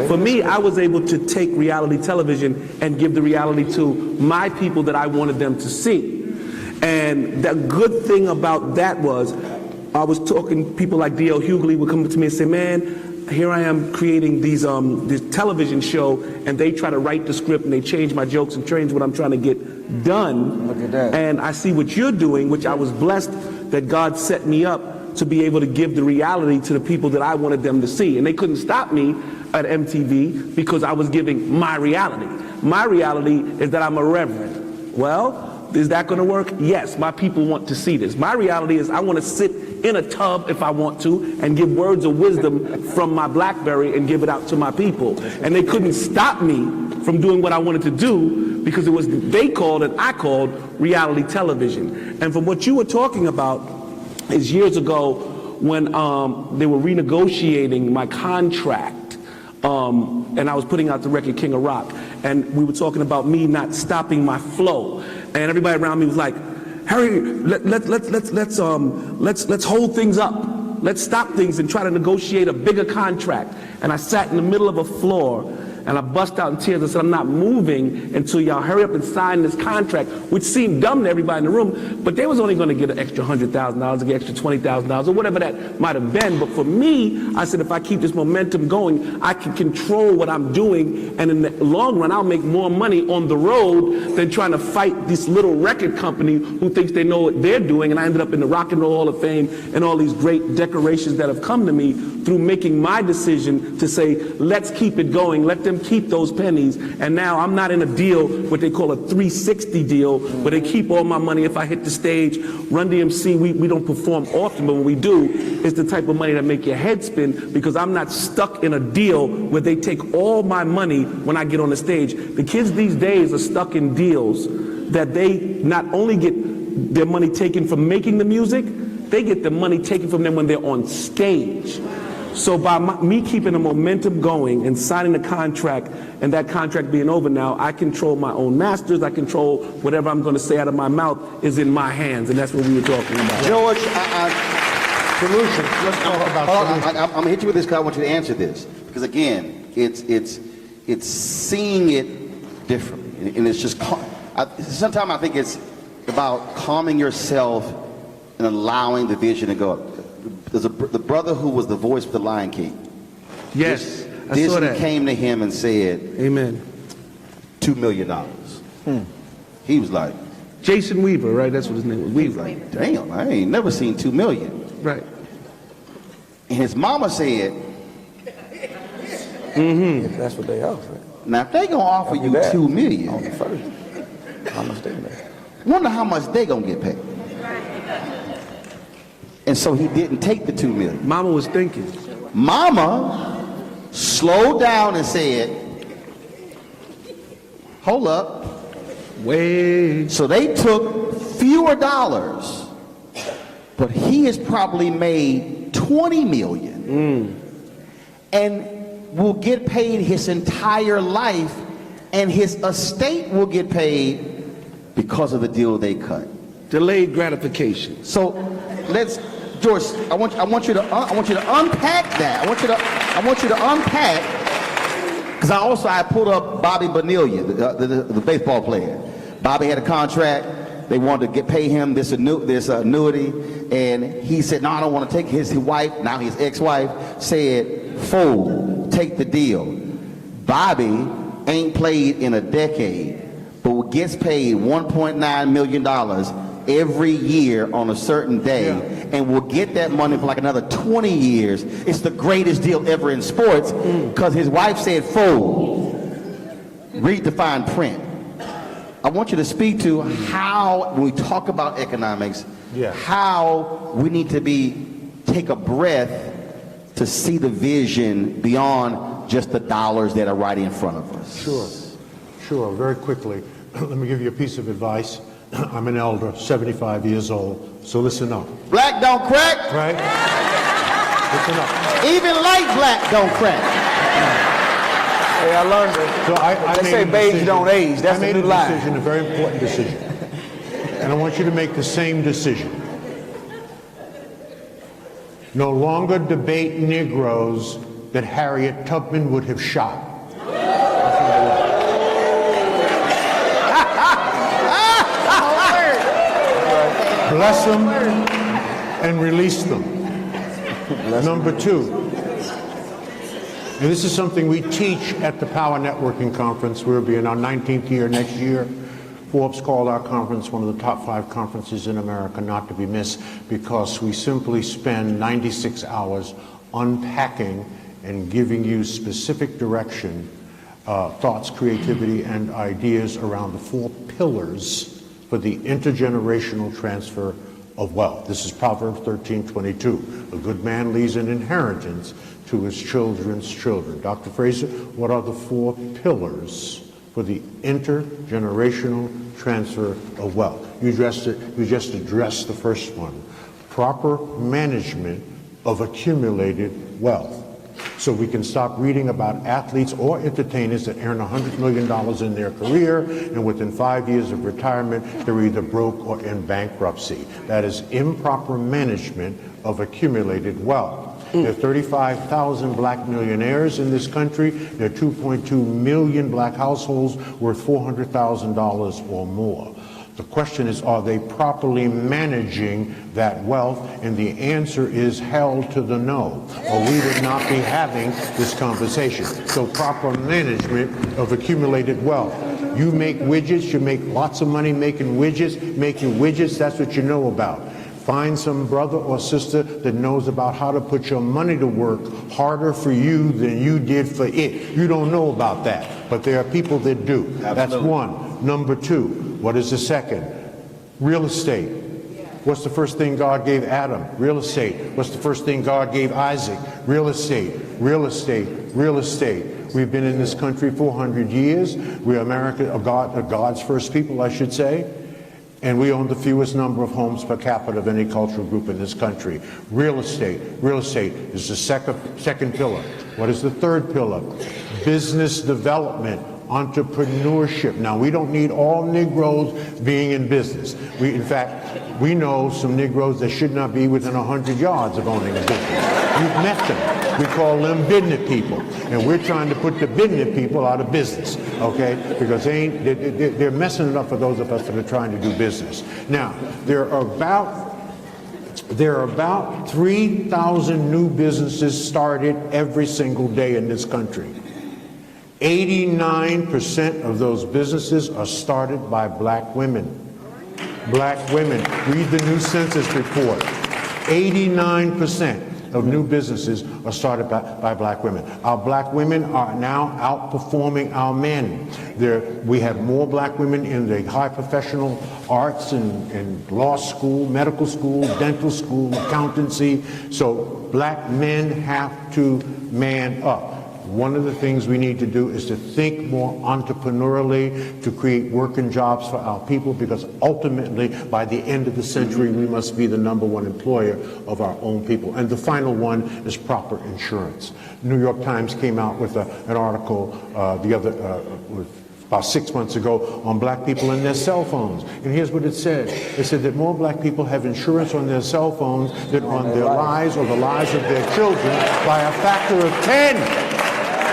For me, I was able to take reality television and give the reality to my people that I wanted them to see. And the good thing about that was, I was talking, people like D.L. Hughley would come to me and say, man, here I am creating these this television show, and they try to write the script, and they change my jokes and change what I'm trying to get done. Look at that. And I see what you're doing, which I was blessed that God set me up to be able to give the reality to the people that I wanted them to see. And they couldn't stop me at MTV because I was giving my reality. My reality is that I'm a reverend. Well, is that going to work? Yes, my people want to see this. My reality is I want to sit in a tub if I want to and give words of wisdom from my BlackBerry and give it out to my people. And they couldn't stop me from doing what I wanted to do because it was they called and I called reality television. And from what you were talking about is years ago when they were renegotiating my contract, and I was putting out the record King of Rock, and we were talking about me not stopping my flow. And everybody around me was like, Harry, let's hold things up. Let's stop things and try to negotiate a bigger contract. And I sat in the middle of a floor and I bust out in tears and said, I'm not moving until y'all hurry up and sign this contract, which seemed dumb to everybody in the room, but they was only going to get an extra $100,000, an extra $20,000, or whatever that might have been. But for me, I said, if I keep this momentum going, I can control what I'm doing, and in the long run, I'll make more money on the road than trying to fight this little record company who thinks they know what they're doing. And I ended up in the Rock and Roll Hall of Fame and all these great decorations that have come to me through making my decision to say, let's keep it going, let them keep those pennies. And now I'm not in a deal, what they call a 360 deal, where they keep all my money if I hit the stage. Run DMC, we don't perform often, but when we do, it's the type of money that make your head spin, because I'm not stuck in a deal where they take all my money when I get on the stage. The kids these days are stuck in deals that they not only get their money taken from making the music, they get the money taken from them when they're on stage. So by me keeping the momentum going and signing the contract, and that contract being over now, I control my own masters. I control whatever I'm going to say out of my mouth is in my hands, and that's what we were talking about. George, Solutions. Let's talk about solutions. I'm going to hit you with this because I want you to answer this. Because again, it's seeing it differently. And it's just, sometimes I think it's about calming yourself and allowing the vision to go. There's the brother who was the voice of the Lion King. Yes, I saw Disney that. came to him and said, Amen. $2 million. He was like, Jason Weaver, right? That's what his name was. he was Weaver. like, damn, I ain't never seen $2 million. Right. And his mama said, If that's what they offer. now if they gonna offer you $2 On million, the first. How much they make? wonder how much they gonna get paid. And so he didn't take the $2 million. Mama was thinking. Mama slowed down and said, hold up. Wait. So they took fewer dollars, but he has probably made 20 million and will get paid his entire life, and his estate will get paid because of the deal they cut. Delayed gratification. So let's, George, I want you to unpack that. I want you to unpack, because I pulled up Bobby Bonilla, the baseball player. Bobby had a contract. They wanted to pay him this annuity, and he said, no, I don't want to take his wife, now his ex-wife, said, fool, take the deal. Bobby ain't played in a decade, but gets paid $1.9 million every year on a certain day, and will get that money for like another 20 years. It's the greatest deal ever in sports, because his wife said, fool. Read the fine print. I want you to speak to how, when we talk about economics, how we need to take a breath to see the vision beyond just the dollars that are right in front of us. Sure, very quickly. Let me give you a piece of advice. I'm an elder, 75 years old, so listen up. Black don't crack. Right? Listen up. Even light black don't crack. Hey, I learned it. So They say beige don't age. That's I made a new lie. decision, a very important decision. And I want you to make the same decision. No longer debate Negroes that Harriet Tubman would have shot. Bless them and release them. Number two, and this is something we teach at the Power Networking Conference. We'll be in our 19th year next year. Forbes called our conference one of the top 5 conferences in America not to be missed, because we simply spend 96 hours unpacking and giving you specific direction, thoughts, creativity, and ideas around the 4 pillars for the intergenerational transfer of wealth. This is Proverbs 13:22. A good man leaves an inheritance to his children's children. Dr. Fraser, what are the 4 pillars for the intergenerational transfer of wealth? You just addressed the first one. Proper management of accumulated wealth. So we can stop reading about athletes or entertainers that earn $100 million in their career, and within 5 years of retirement, they're either broke or in bankruptcy. That is improper management of accumulated wealth. There are 35,000 black millionaires in this country. There are 2.2 million black households worth $400,000 or more. The question is, are they properly managing that wealth? And the answer is hell to the no, or we would not be having this conversation. So proper management of accumulated wealth. You make widgets, you make lots of money making widgets, that's what you know about. Find some brother or sister that knows about how to put your money to work harder for you than you did for it. You don't know about that, but there are people that do. Absolutely. That's one. Number two, what is the second? Real estate. What's the first thing God gave Adam? Real estate. What's the first thing God gave Isaac? Real estate, real estate, real estate. We've been in this country 400 years. We're God's first people, I should say. And we own the fewest number of homes per capita of any cultural group in this country. Real estate. Real estate is the second pillar. What is the third pillar? Business development, entrepreneurship. Now, we don't need all Negroes being in business. In fact, we know some Negroes that should not be within 100 yards of owning a business. You've met them. We call them business people. And we're trying to put the business people out of business, okay? Because they're messing it up for those of us that are trying to do business. Now, there are about 3,000 new businesses started every single day in this country. 89% of those businesses are started by black women. Black women. Read the new census report. 89% of new businesses are started by black women. Our black women are now outperforming our men. We have more black women in the high professional arts and law school, medical school, dental school, accountancy. So black men have to man up. One of the things we need to do is to think more entrepreneurially, to create work and jobs for our people, because ultimately, by the end of the century, we must be the #1 employer of our own people. And the final one is proper insurance. New York Times came out with an article about 6 months ago on black people and their cell phones. And here's what it said. It said that more black people have insurance on their cell phones than on their lives or the lives of their children by a factor of 10.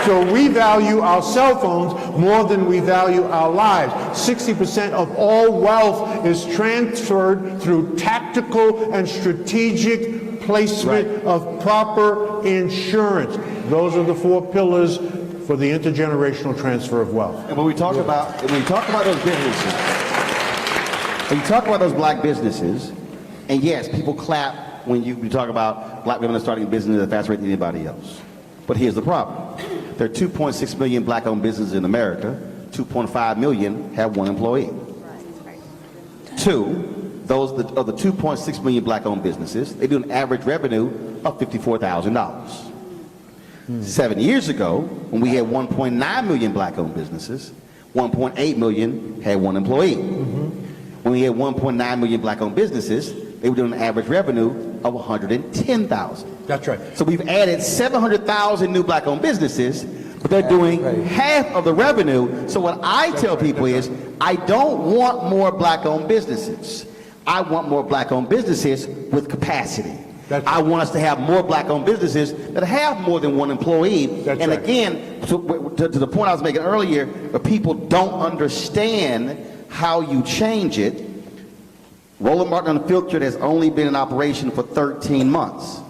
So we value our cell phones more than we value our lives. 60% of all wealth is transferred through tactical and strategic placement of proper insurance. Those are the 4 pillars for the intergenerational transfer of wealth. And when we talk about those businesses, when you talk about those black businesses, and yes, people clap when you talk about black women starting business at a faster rate than anybody else. But here's the problem. There are 2.6 million black-owned businesses in America. 2.5 million have 1 employee. Two, those of the 2.6 million black-owned businesses, they do an average revenue of $54,000. 7 years ago, when we had 1.9 million black-owned businesses, 1.8 million had 1 employee. When we had 1.9 million black-owned businesses, they were doing an average revenue of $110,000. That's right. So we've added 700,000 new black-owned businesses, but they're doing half of the revenue. So what I tell people is, I don't want more black-owned businesses. I want more black-owned businesses with capacity. I want us to have more black-owned businesses that have more than 1 employee. And again, to the point I was making earlier, where people don't understand how you change it, Roland Martin Unfiltered has only been in operation for 13 months.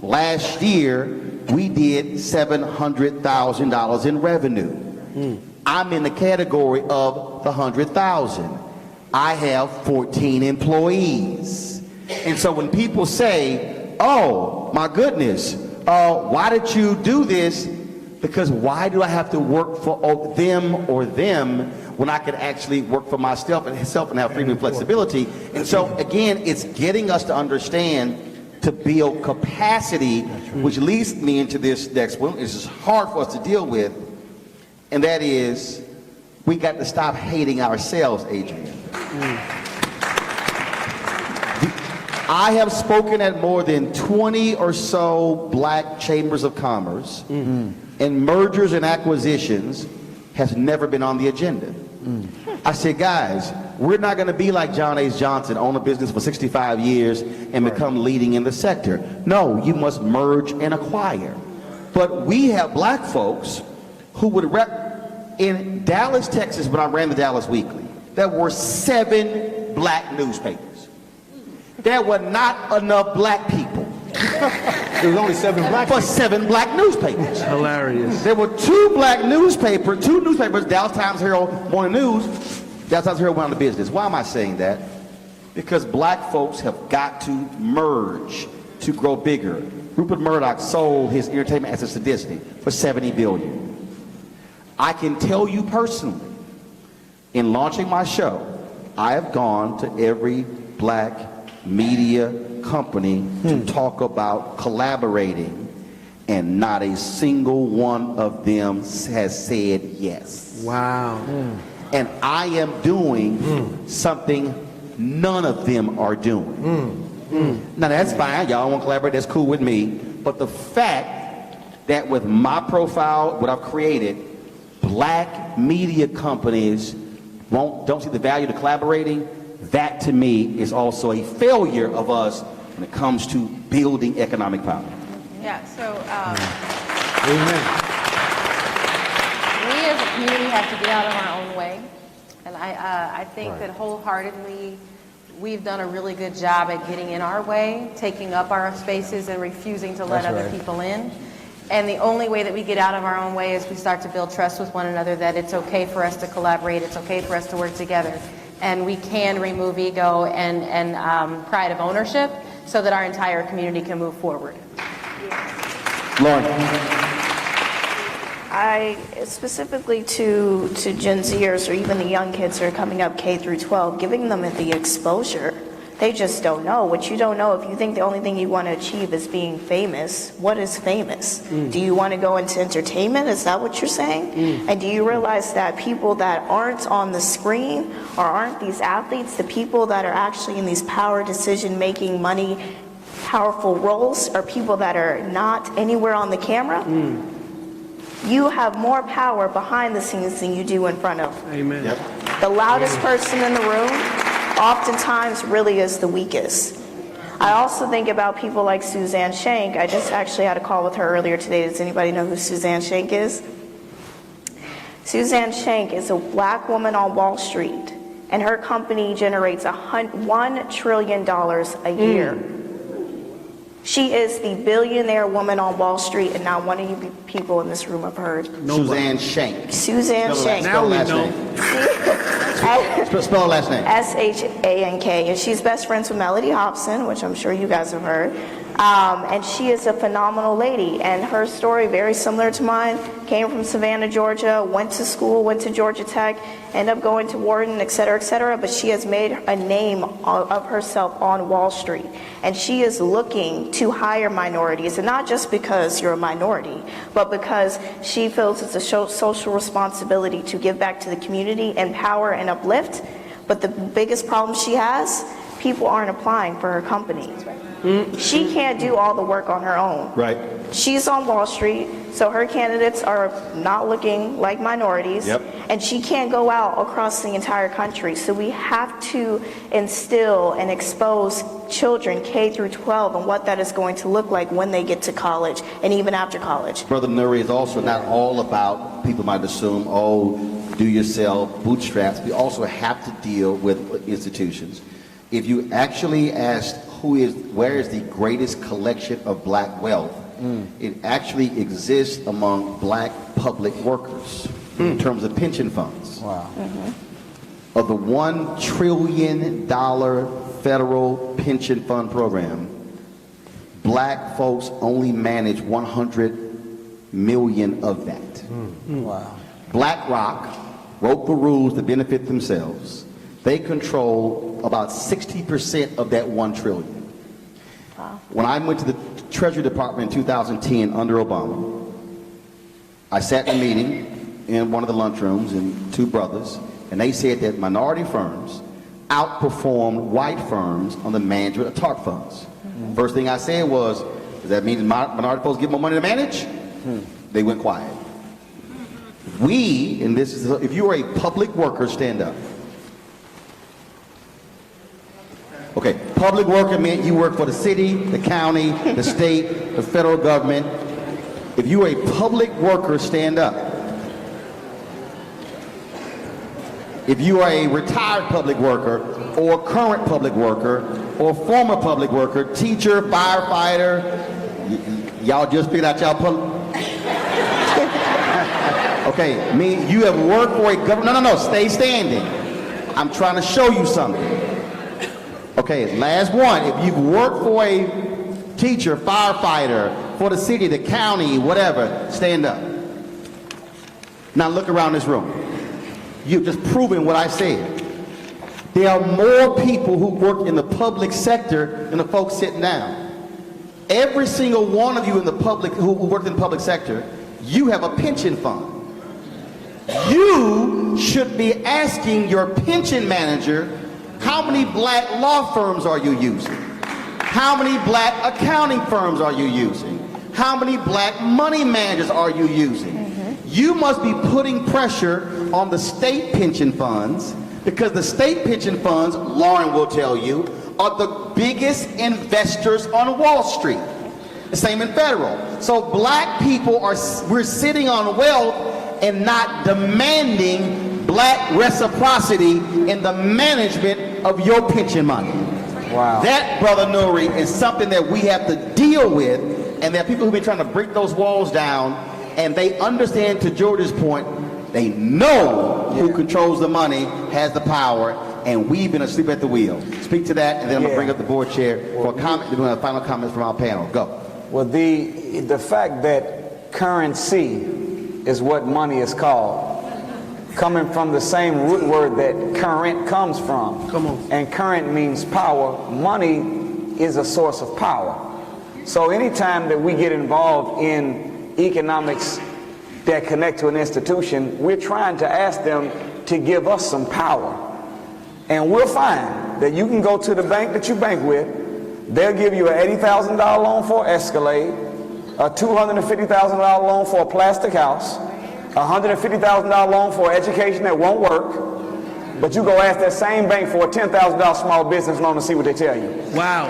Last year, we did $700,000 in revenue. I'm in the category of the 100,000. I have 14 employees. And so when people say, oh, my goodness, why did you do this? Because why do I have to work for them or them when I could actually work for myself and have freedom and flexibility? And so, again, it's getting us to understand to build capacity, which leads me into this next one. This is hard for us to deal with, and that is we got to stop hating ourselves, Adrian. I have spoken at more than 20 or so black chambers of commerce, and mergers and acquisitions has never been on the agenda. I said, guys, we're not going to be like John H. Johnson, own a business for 65 years and become leading in the sector. No, you must merge and acquire. But we have black folks who would in Dallas, Texas, when I ran the Dallas Weekly, there were 7 black newspapers. There were not enough black people. There was only 7 black people. For 7 black newspapers. Hilarious. There were 2 newspapers, Dallas Times Herald, Morning News. Dallas Times Herald went out of business. Why am I saying that? Because black folks have got to merge to grow bigger. Rupert Murdoch sold his entertainment assets to Disney for $70 billion. I can tell you personally, in launching my show, I have gone to every black media company to talk about collaborating, and not a single one of them has said yes. Wow. And I am doing something none of them are doing. Now that's fine, y'all want to collaborate, that's cool with me, but the fact that with my profile, what I've created, black media companies don't see the value of collaborating, that to me is also a failure of us when it comes to building economic power. Yeah, so Amen. we as a community have to get out of our own way. And I think that wholeheartedly we've done a really good job at getting in our way, taking up our spaces and refusing to let other people in. And the only way that we get out of our own way is we start to build trust with one another, that it's okay for us to collaborate, it's okay for us to work together. And we can remove ego and pride of ownership so that our entire community can move forward. Lauren. I, specifically to Gen Zers or even the young kids who are coming up K through 12, giving them the exposure They just don't know. What you don't know, if you think the only thing you want to achieve is being famous, what is famous? Do you want to go into entertainment? Is that what you're saying? And do you realize that people that aren't on the screen or aren't these athletes, the people that are actually in these power decision-making, money, powerful roles are people that are not anywhere on the camera? You have more power behind the scenes than you do in front of. Amen. The loudest person in the room oftentimes really is the weakest. I also think about people like Suzanne Shank. I just actually had a call with her earlier today. Does anybody know who Suzanne Shank is? Suzanne Shank is a black woman on Wall Street, and her company generates $1 trillion a year. She is the billionaire woman on Wall Street, and not one of you people in this room have heard. Suzanne Shank. Suzanne Shank. Spell the last name. Spell the last name. S-H-A-N-K, and she's best friends with Melody Hobson, which I'm sure you guys have heard. And she is a phenomenal lady, and her story, very similar to mine, came from Savannah, Georgia, went to school, went to Georgia Tech, ended up going to Wharton, et cetera, but she has made a name of herself on Wall Street. And she is looking to hire minorities, and not just because you're a minority, but because she feels it's a social responsibility to give back to the community, empower and uplift. But the biggest problem she has, people aren't applying for her company. She can't do all the work on her own. Right. She's on Wall Street, so her candidates are not looking like minorities. Yep. And she can't go out across the entire country. So we have to instill and expose children K through 12 and what that is going to look like when they get to college and even after college. Brother Nuri, is also not all about, people might assume, oh, do yourself, bootstraps. We also have to deal with institutions. If you actually asked where is the greatest collection of black wealth, it actually exists among black public workers in terms of pension funds. Wow. Of the $1 trillion federal pension fund program, black folks only manage 100 million of that. Wow. BlackRock wrote the rules to benefit themselves. They control about 60% of that $1 trillion. Wow. When I went to the Treasury Department in 2010 under Obama, I sat in a meeting in one of the lunchrooms and two brothers, and they said that minority firms outperformed white firms on the management of TARP funds. First thing I said was, does that mean minority folks get more money to manage? They went quiet. We, and this is, if you are a public worker, stand up. Okay, public worker meant you work for the city, the county, the state, the federal government. If you are a public worker, stand up. If you are a retired public worker, or current public worker, or former public worker, teacher, firefighter, y'all just figured out y'all okay, you have worked for a government, no, stay standing. I'm trying to show you something. Okay, last one. If you've worked for a teacher, firefighter, for the city, the county, whatever, stand up. Now look around this room. You've just proven what I said. There are more people who work in the public sector than the folks sitting down. Every single one of you in the public who work in the public sector, you have a pension fund. You should be asking your pension manager, how many black law firms are you using? How many black accounting firms are you using? How many black money managers are you using? You must be putting pressure on the state pension funds, because the state pension funds, Lauren will tell you, are the biggest investors on Wall Street. The same in federal. So black people we're sitting on wealth and not demanding black reciprocity in the management of your pension money. Wow. That, Brother Nuri, is something that we have to deal with, and there are people who've been trying to break those walls down, and they understand, to George's point, they know who controls the money, has the power, and we've been asleep at the wheel. Speak to that, and then I'm going to bring up the board chair for a comment. We're going to have final comments from our panel. Go. Well, the fact that currency is what money is called coming from the same root word that current comes from. Come on. And current means power. Money is a source of power. So anytime that we get involved in economics that connect to an institution, we're trying to ask them to give us some power. And we'll find that you can go to the bank that you bank with, they'll give you an $80,000 loan for an Escalade, a $250,000 loan for a plastic house, a $150,000 loan for education that won't work, but you go ask that same bank for a $10,000 small business loan and see what they tell you. Wow.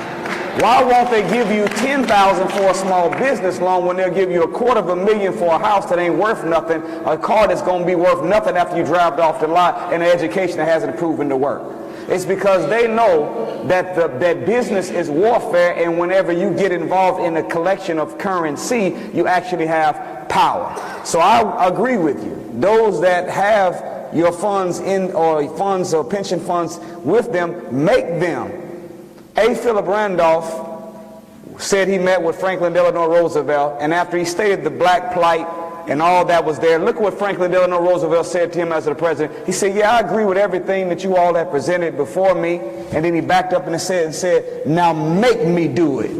Why won't they give you $10,000 for a small business loan when they'll give you $250,000 for a house that ain't worth nothing, a car that's going to be worth nothing after you drive it off the lot, and an education that hasn't proven to work? It's because they know that that business is warfare, and whenever you get involved in a collection of currency, you actually have power. So I agree with you. Those that have your funds or funds or pension funds with them, make them. A. Philip Randolph said he met with Franklin Delano Roosevelt, and after he stated the black plight and all that was there, look what Franklin Delano Roosevelt said to him as the president. He said, yeah, I agree with everything that you all have presented before me. And then he backed up and said, now make me do it.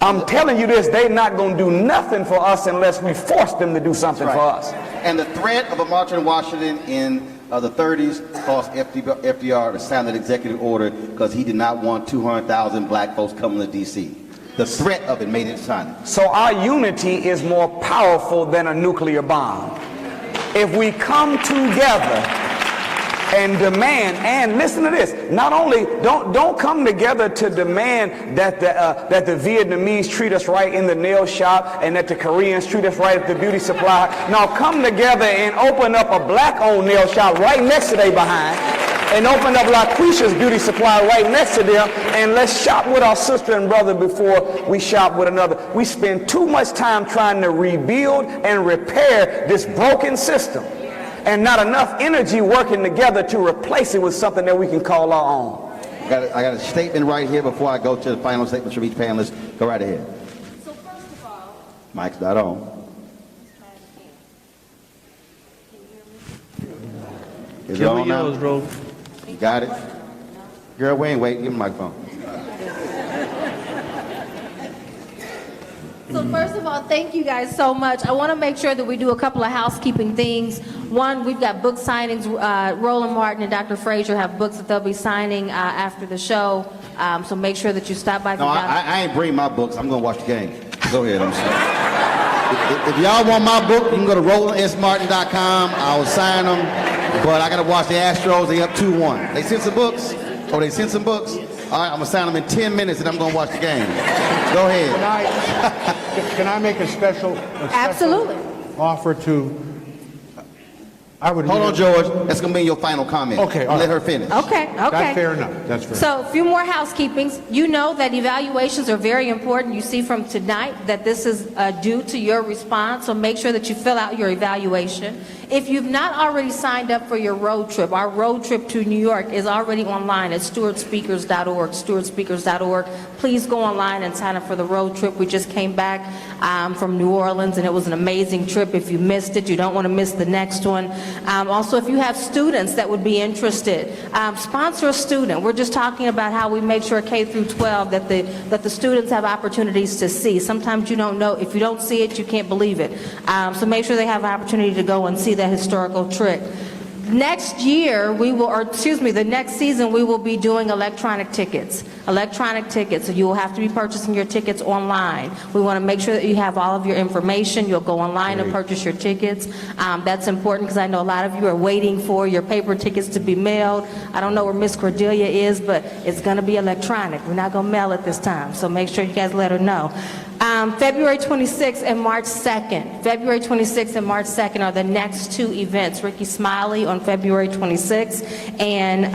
I'm telling you this, they're not going to do nothing for us unless we force them to do something for us. And the threat of a march in Washington in the 30s caused FDR to sign an executive order because he did not want 200,000 black folks coming to D.C. The threat of it made it sign it. So our unity is more powerful than a nuclear bomb. If we come together and demand, and listen to this, not only don't come together to demand that the Vietnamese treat us right in the nail shop and that the Koreans treat us right at the beauty supply. Now come together and open up a black-owned nail shop right next to their behind, and open up LaQuisha's beauty supply right next to them, and let's shop with our sister and brother before we shop with another. We spend too much time trying to rebuild and repair this broken system, and not enough energy working together to replace it with something that we can call our own. I got a statement right here before I go to the final statements from each panelist. Go right ahead. So first of all, Mike's not on. Is it Give me on now? yours, Roland. You got it? Girl, we ain't waiting. Give me the microphone. So first of all, thank you guys so much. I want to make sure that we do a couple of housekeeping things. One, we've got book signings. Roland Martin and Dr. Frazier have books that they'll be signing after the show. So make sure that you stop by. No, I ain't bring my books. I'm going to watch the game. Go ahead. I'm sorry. If y'all want my book, you can go to RolandMartin.com. I'll sign them. But I got to watch the Astros. They up 2-1. They sent some books. Oh, they sent some books? All right, I'm going to sign them in 10 minutes, and I'm going to watch the game. Go ahead. Can I make a special Absolutely. offer to... Hold on, George. That's going to be your final comment. Okay, all Let right. her finish. Okay. That's fair enough. That's fair. So a few more housekeepings. You know that evaluations are very important. You see from tonight that this is due to your response, so make sure that you fill out your evaluation. If you've not already signed up for your road trip, our road trip to New York is already online at stewardspeakers.org, stewardspeakers.org. Please go online and sign up for the road trip. We just came back from New Orleans, and it was an amazing trip. If you missed it, you don't want to miss the next one. Also, if you have students that would be interested, sponsor a student. We're just talking about how we make sure K through 12 that the students have opportunities to see. Sometimes you don't know. If you don't see it, you can't believe it. So make sure they have an opportunity to go and see that historical trick. Next year, the next season, we will be doing electronic tickets. So you will have to be purchasing your tickets online. We want to make sure that you have all of your information. You'll go online and purchase your tickets. That's important because I know a lot of you are waiting for your paper tickets to be mailed. I don't know where Miss Cordelia is, but it's going to be electronic. We're not going to mail it this time, so make sure you guys let her know. February 26th and March 2nd. February 26th and March 2nd are the next two events. Ricky Smiley on February 26th and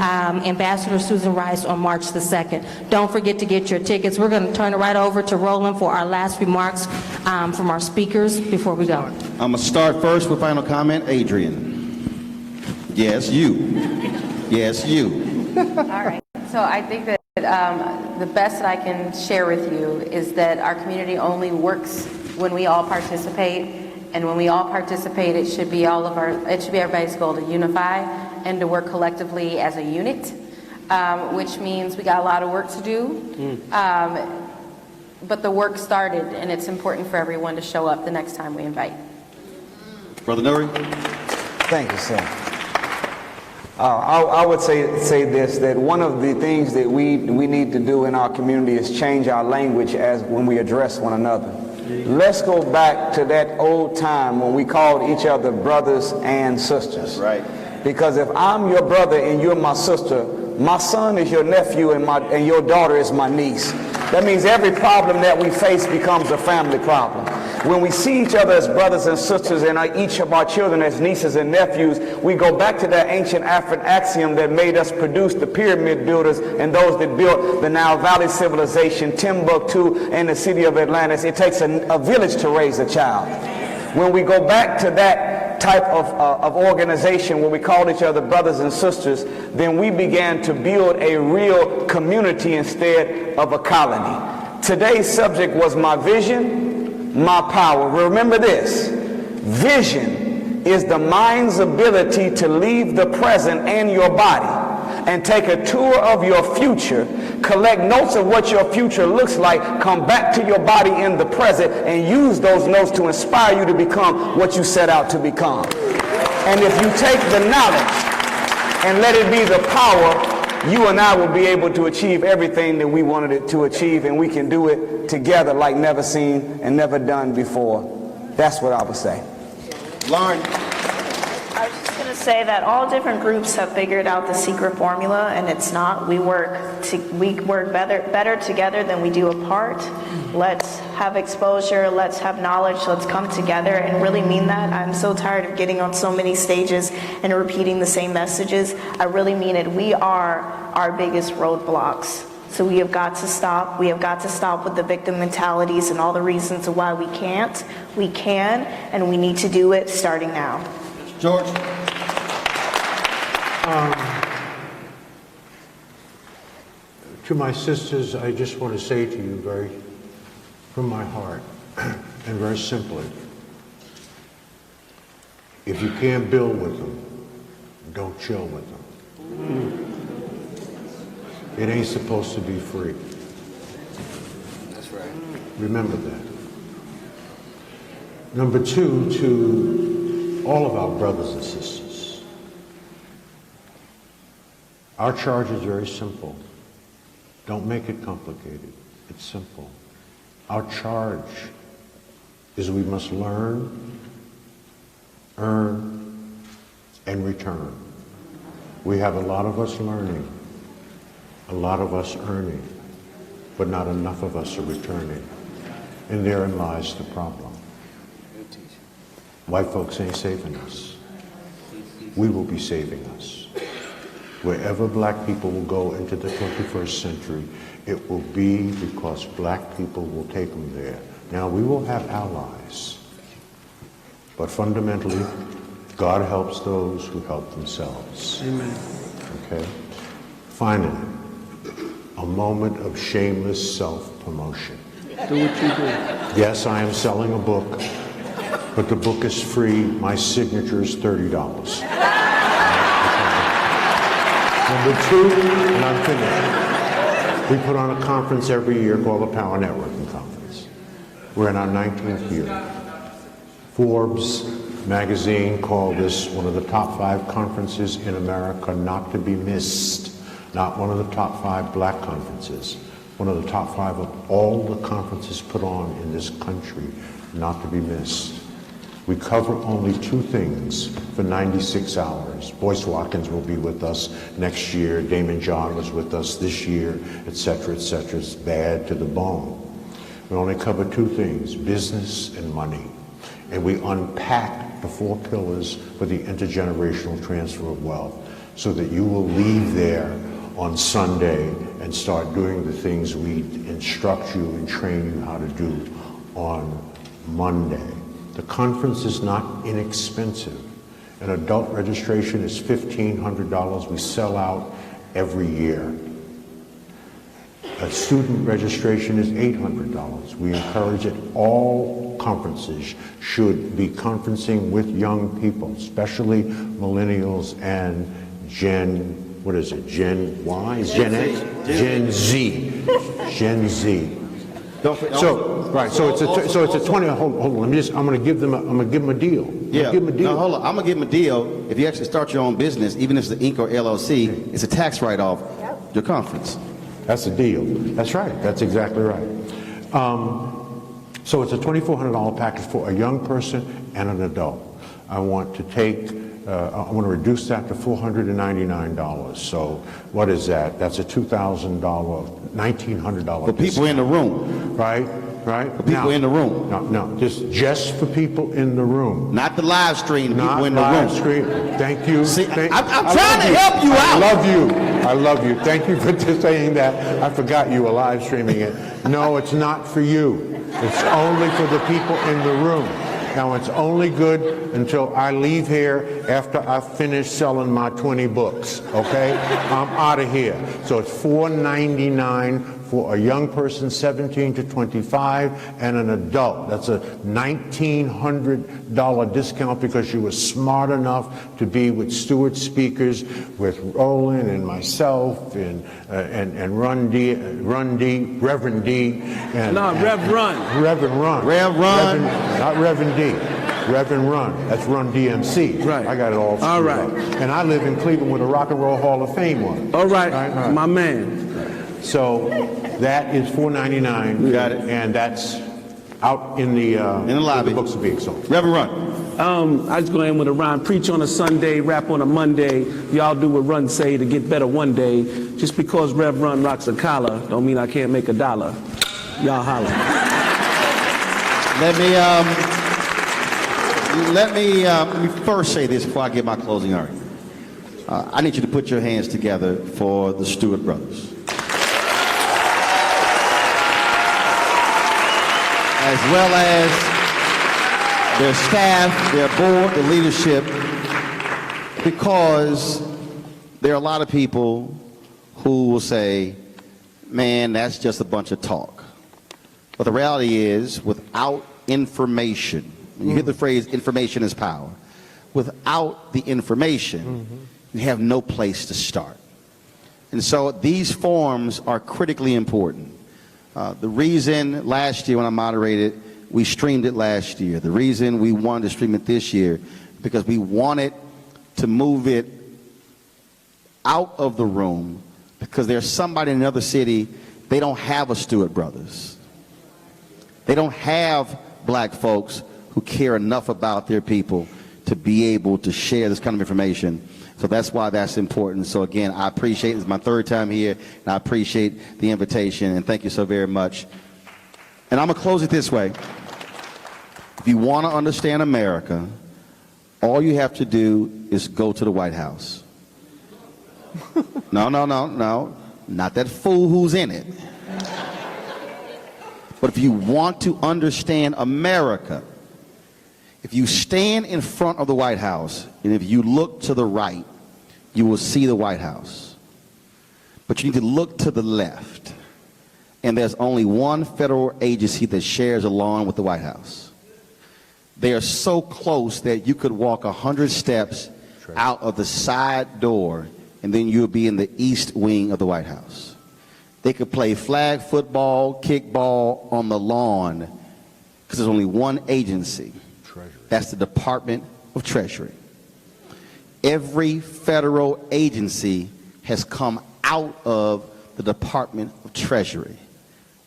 Ambassador Susan Rice on March the 2nd. Don't forget to get your tickets. We're going to turn it right over to Roland for our last remarks from our speakers before we go. I'm going to start first with final comment. Adrian. Yes, you. Yes, you. All right. So I think that the best that I can share with you is that our community only works when we all participate. And when we all participate, it should be everybody's goal to unify and to work collectively as a unit, which means we got a lot of work to do. But the work started, and it's important for everyone to show up the next time we invite. Brother Nuri? Thank you, sir. I would say this, that one of the things that we need to do in our community is change our language as when we address one another. Let's go back to that old time when we called each other brothers and sisters. Right. Because if I'm your brother and you're my sister, my son is your nephew and your daughter is my niece. That means every problem that we face becomes a family problem. When we see each other as brothers and sisters and each of our children as nieces and nephews, we go back to that ancient African axiom that made us produce the pyramid builders and those that built the Nile Valley civilization, Timbuktu, and the city of Atlantis. It takes a village to raise a child. When we go back to that type of organization where we called each other brothers and sisters, then we began to build a real community instead of a colony. Today's subject was my vision, my power. Remember this: vision is the mind's ability to leave the present and your body and take a tour of your future, collect notes of what your future looks like, come back to your body in the present, and use those notes to inspire you to become what you set out to become. And if you take the knowledge and let it be the power, you and I will be able to achieve everything that we wanted it to achieve, and we can do it together like never seen and never done before. That's what I would say. Lauren? I was just going to say that all different groups have figured out the secret formula, and it's not. We work better together than we do apart. Let's have exposure, let's have knowledge, let's come together and really mean that. I'm so tired of getting on so many stages and repeating the same messages. I really mean it. We are our biggest roadblocks. So we have got to stop. We have got to stop with the victim mentalities and all the reasons why we can't. We can, and we need to do it starting now. George? To my sisters, I just want to say to you from my heart and very simply, if you can't build with them, don't chill with them. It ain't supposed to be free. That's right. Remember that. Number two, to all of our brothers and sisters, our charge is very simple. Don't make it complicated. It's simple. Our charge is we must learn, earn, and return. We have a lot of us learning, a lot of us earning, but not enough of us are returning. And therein lies the problem. White folks ain't saving us. We will be saving us. Wherever black people will go into the 21st century, it will be because black people will take them there. Now, we will have allies, but fundamentally, God helps those who help themselves. Amen. Okay? Finally, a moment of shameless self-promotion. Do what you do. Yes, I am selling a book, but the book is free. My signature is $30. Number two, and I'm finished, we put on a conference every year called the Power Networking Conference. We're in our 19th year. Forbes magazine called this one of the top 5 conferences in America not to be missed. Not one of the top 5 black conferences. One of the top 5 of all the conferences put on in this country not to be missed. We cover only 2 things for 96 hours. Boyce Watkins will be with us next year. Damon John was with us this year, etc., etc. It's bad to the bone. We only cover 2 things, business and money. And we unpack the 4 pillars for the intergenerational transfer of wealth so that you will leave there on Sunday and start doing the things we instruct you and train you how to do on Monday. The conference is not inexpensive. An adult registration is $1,500. We sell out every year. A student registration is $800. We encourage it. All conferences should be conferencing with young people, especially millennials and Gen Y? Gen X? Gen Z. Gen Z. So it's a 20, hold on, I'm gonna give them a deal. Yeah. Give them a deal. No, hold on. I'm gonna give them a deal. If you actually start your own business, even if it's the Inc. or LLC, it's a tax write-off. Your conference. That's the deal. That's right. That's exactly right. So it's a $2,400 package for a young person and an adult. I want to reduce that to $499. So what is that? That's a $2,000, $1,900 For people in the room. Right? For people in the room. No, just for people in the room. Not the live stream, Not people in the live room. stream. Thank you. See, I'm trying to help you out. I love you. Thank you for saying that. I forgot you were live streaming it. No, it's not for you. It's only for the people in the room. Now, it's only good until I leave here after I finish selling my 20 books, okay? I'm out of here. So it's $499 for a young person 17 to 25 and an adult. That's a $1,900 discount because you were smart enough to be with Stewart speakers, with Roland and myself and Reverend D. Reverend Run. Not Reverend D. Reverend Run. That's Run DMC. Right. I got it all. All right. And I live in Cleveland where the Rock and Roll Hall of Fame was. All right. My man. So that is $499. Got it. And that's out in the lobby. The books are being sold. Reverend Run. I just go in with a rhyme. Preach on a Sunday, rap on a Monday. Y'all do what Run say to get better one day. Just because Rev Run rocks a collar, don't mean I can't make a dollar. Y'all holler. Let me first say this before I get my closing argument. I need you to put your hands together for the Stewart brothers. As well as their staff, their board, the leadership, because there are a lot of people who will say, man, that's just a bunch of talk. But the reality is, without information, when you hear the phrase information is power, without the information, you have no place to start. And so these forums are critically important. The reason last year when I moderated, we streamed it last year. The reason we wanted to stream it this year, because we wanted to move it out of the room, because there's somebody in another city, they don't have a Stewart Brothers. They don't have black folks who care enough about their people to be able to share this kind of information. So that's why that's important. So again, I appreciate, this is my third time here, and I appreciate the invitation, and thank you so very much. And I'm gonna close it this way. If you wanna understand America, all you have to do is go to the White House. No, not that fool who's in it. But if you want to understand America, if you stand in front of the White House, and if you look to the right, you will see the White House. But you need to look to the left, and there's only one federal agency that shares a lawn with the White House. They are so close that you could walk 100 steps out of the side door, and then you'll be in the east wing of the White House. They could play flag football, kickball on the lawn, because there's only one agency. That's the Department of Treasury. Every federal agency has come out of the Department of Treasury.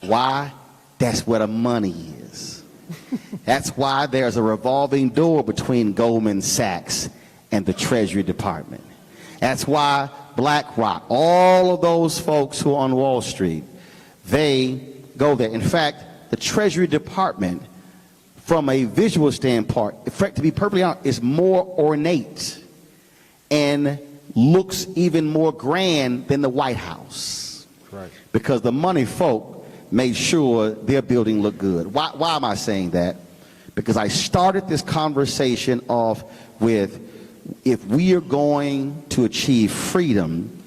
Why? That's where the money is. That's why there's a revolving door between Goldman Sachs and the Treasury Department. That's why BlackRock, all of those folks who are on Wall Street, they go there. In fact, the Treasury Department, from a visual standpoint, in fact, to be perfectly honest, is more ornate and looks even more grand than the White House. Right. Because the money folk made sure their building looked good. Why am I saying that? Because I started this conversation off with, if we are going to achieve freedom,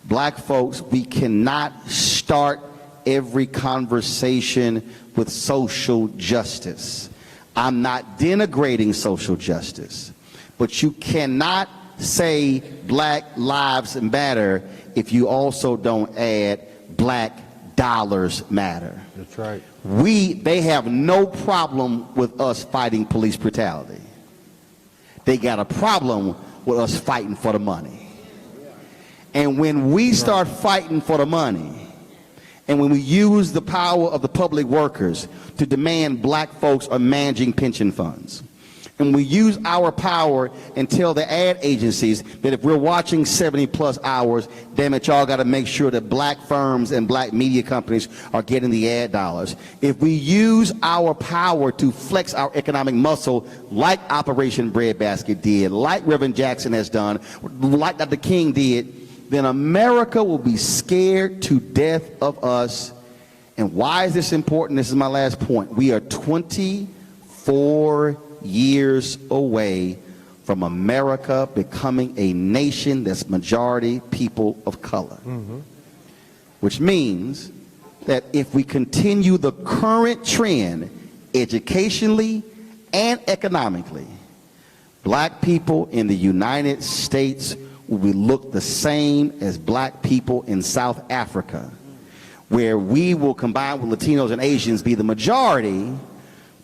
black folks, we cannot start every conversation with social justice. I'm not denigrating social justice, but you cannot say Black Lives Matter if you also don't add Black dollars matter. That's right. They have no problem with us fighting police brutality. They got a problem with us fighting for the money. And when we start fighting for the money, and when we use the power of the public workers to demand Black folks are managing pension funds, and we use our power and tell the ad agencies that if we're watching 70+ hours, damn it, y'all got to make sure that Black firms and Black media companies are getting the ad dollars. If we use our power to flex our economic muscle like Operation Breadbasket did, like Reverend Jackson has done, like Dr. King did, then America will be scared to death of us. And why is this important? This is my last point. We are 24 years away from America becoming a nation that's majority people of color. Which means that if we continue the current trend educationally and economically, Black people in the United States will look the same as Black people in South Africa, where we will combine with Latinos and Asians be the majority,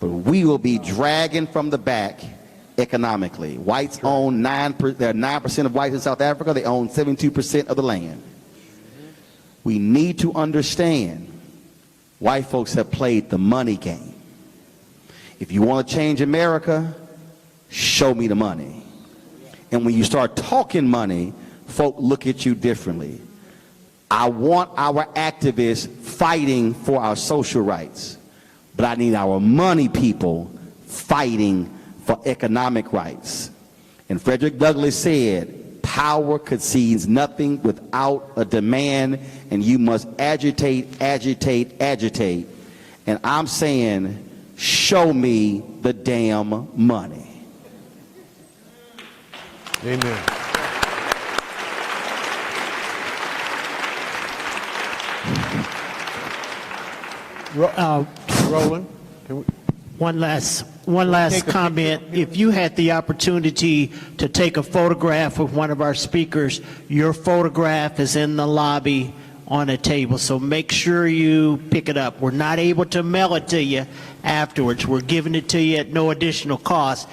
but we will be dragging from the back economically. Whites own 9%, there are 9% of whites in South Africa, they own 72% of the land. We need to understand white folks have played the money game. If you want to change America, show me the money. And when you start talking money, folk look at you differently. I want our activists fighting for our social rights, but I need our money people fighting for economic rights. And Frederick Douglass said, power concedes nothing without a demand, and you must agitate, agitate, agitate. And I'm saying, show me the damn money. Amen. Roland, can we? One last comment. If you had the opportunity to take a photograph with one of our speakers, your photograph is in the lobby on a table, so make sure you pick it up. We're not able to mail it to you afterwards. We're giving it to you at no additional cost.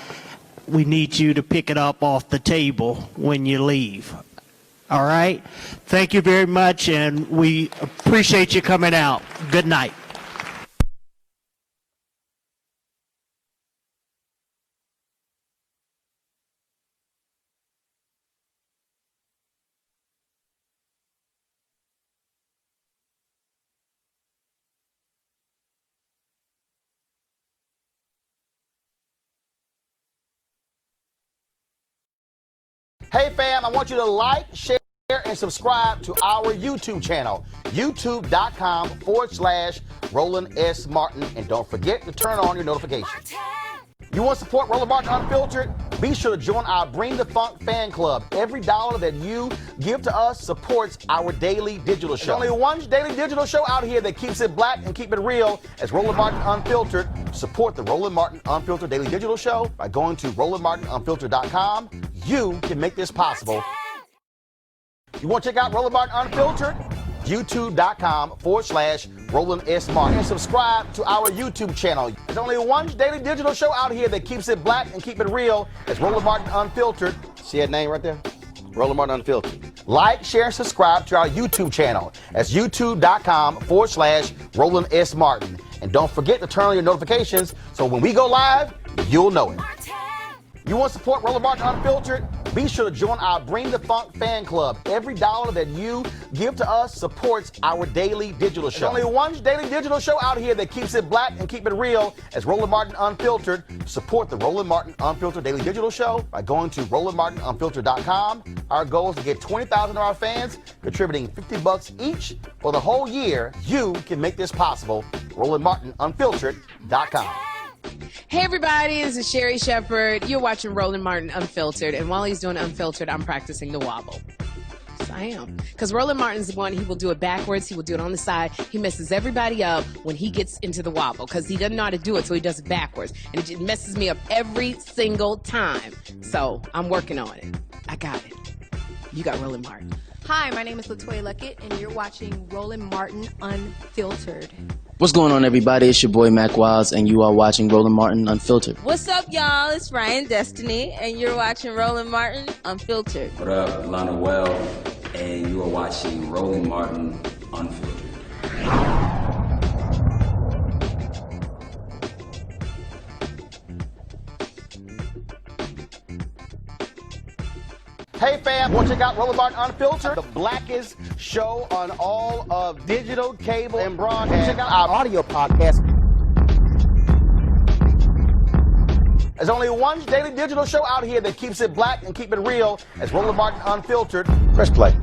We need you to pick it up off the table when you leave. All right? Thank you very much, and we appreciate you coming out. Good night. Hey fam, I want you to like, share, and subscribe to our YouTube channel, youtube.com/Roland S. Martin. And don't forget to turn on your notifications. You want to support Roland Martin Unfiltered? Be sure to join our Bring the Funk fan club. Every dollar that you give to us supports our daily digital show. There's only one daily digital show out here that keeps it black and keep it real. As Roland Martin Unfiltered. Support the Roland Martin Unfiltered daily digital show by going to RolandMartinUnfiltered.com. You can make this possible. You want to check out Roland Martin Unfiltered? youtube.com/Roland S. Martin. And subscribe to our YouTube channel. There's only one daily digital show out here that keeps it black and keep it real. It's Roland Martin Unfiltered. See that name right there? Roland Martin Unfiltered. Like, share, and subscribe to our YouTube channel. That's youtube.com/Roland S. Martin. And don't forget to turn on your notifications so when we go live, you'll know it. You want to support Roland Martin Unfiltered? Be sure to join our Bring the Funk fan club. Every dollar that you give to us supports our daily digital show. There's only one daily digital show out here that keeps it black and keep it real. As Roland Martin Unfiltered. Support the Roland Martin Unfiltered daily digital show by going to RolandMartinUnfiltered.com. Our goal is to get 20,000 of our fans contributing $50 each for the whole year. You can make this possible. RolandMartinUnfiltered.com. Hey everybody, this is Sherry Shepherd. You're watching Roland Martin Unfiltered, and while he's doing Unfiltered, I'm practicing the wobble. Yes, I am. Because Roland Martin's the one, he will do it backwards, he will do it on the side. He messes everybody up when he gets into the wobble because he doesn't know how to do it, so he does it backwards. And it just messes me up every single time. So I'm working on it. I got it. You got Roland Martin. Hi, my name is LaToya Luckett, and you're watching Roland Martin Unfiltered. What's going on, everybody? It's your boy Mac Wiles, and you are watching Roland Martin Unfiltered. What's up, y'all? It's Ryan Destiny, and you're watching Roland Martin Unfiltered. What up, Lana Well, and you are watching Roland Martin Unfiltered. Hey fam, want to check out Roland Martin Unfiltered, the blackest show on all of digital, cable, and broadcast. Check out our audio podcast. There's only one daily digital show out here that keeps it black and keep it real. It's Roland Martin Unfiltered. Press play.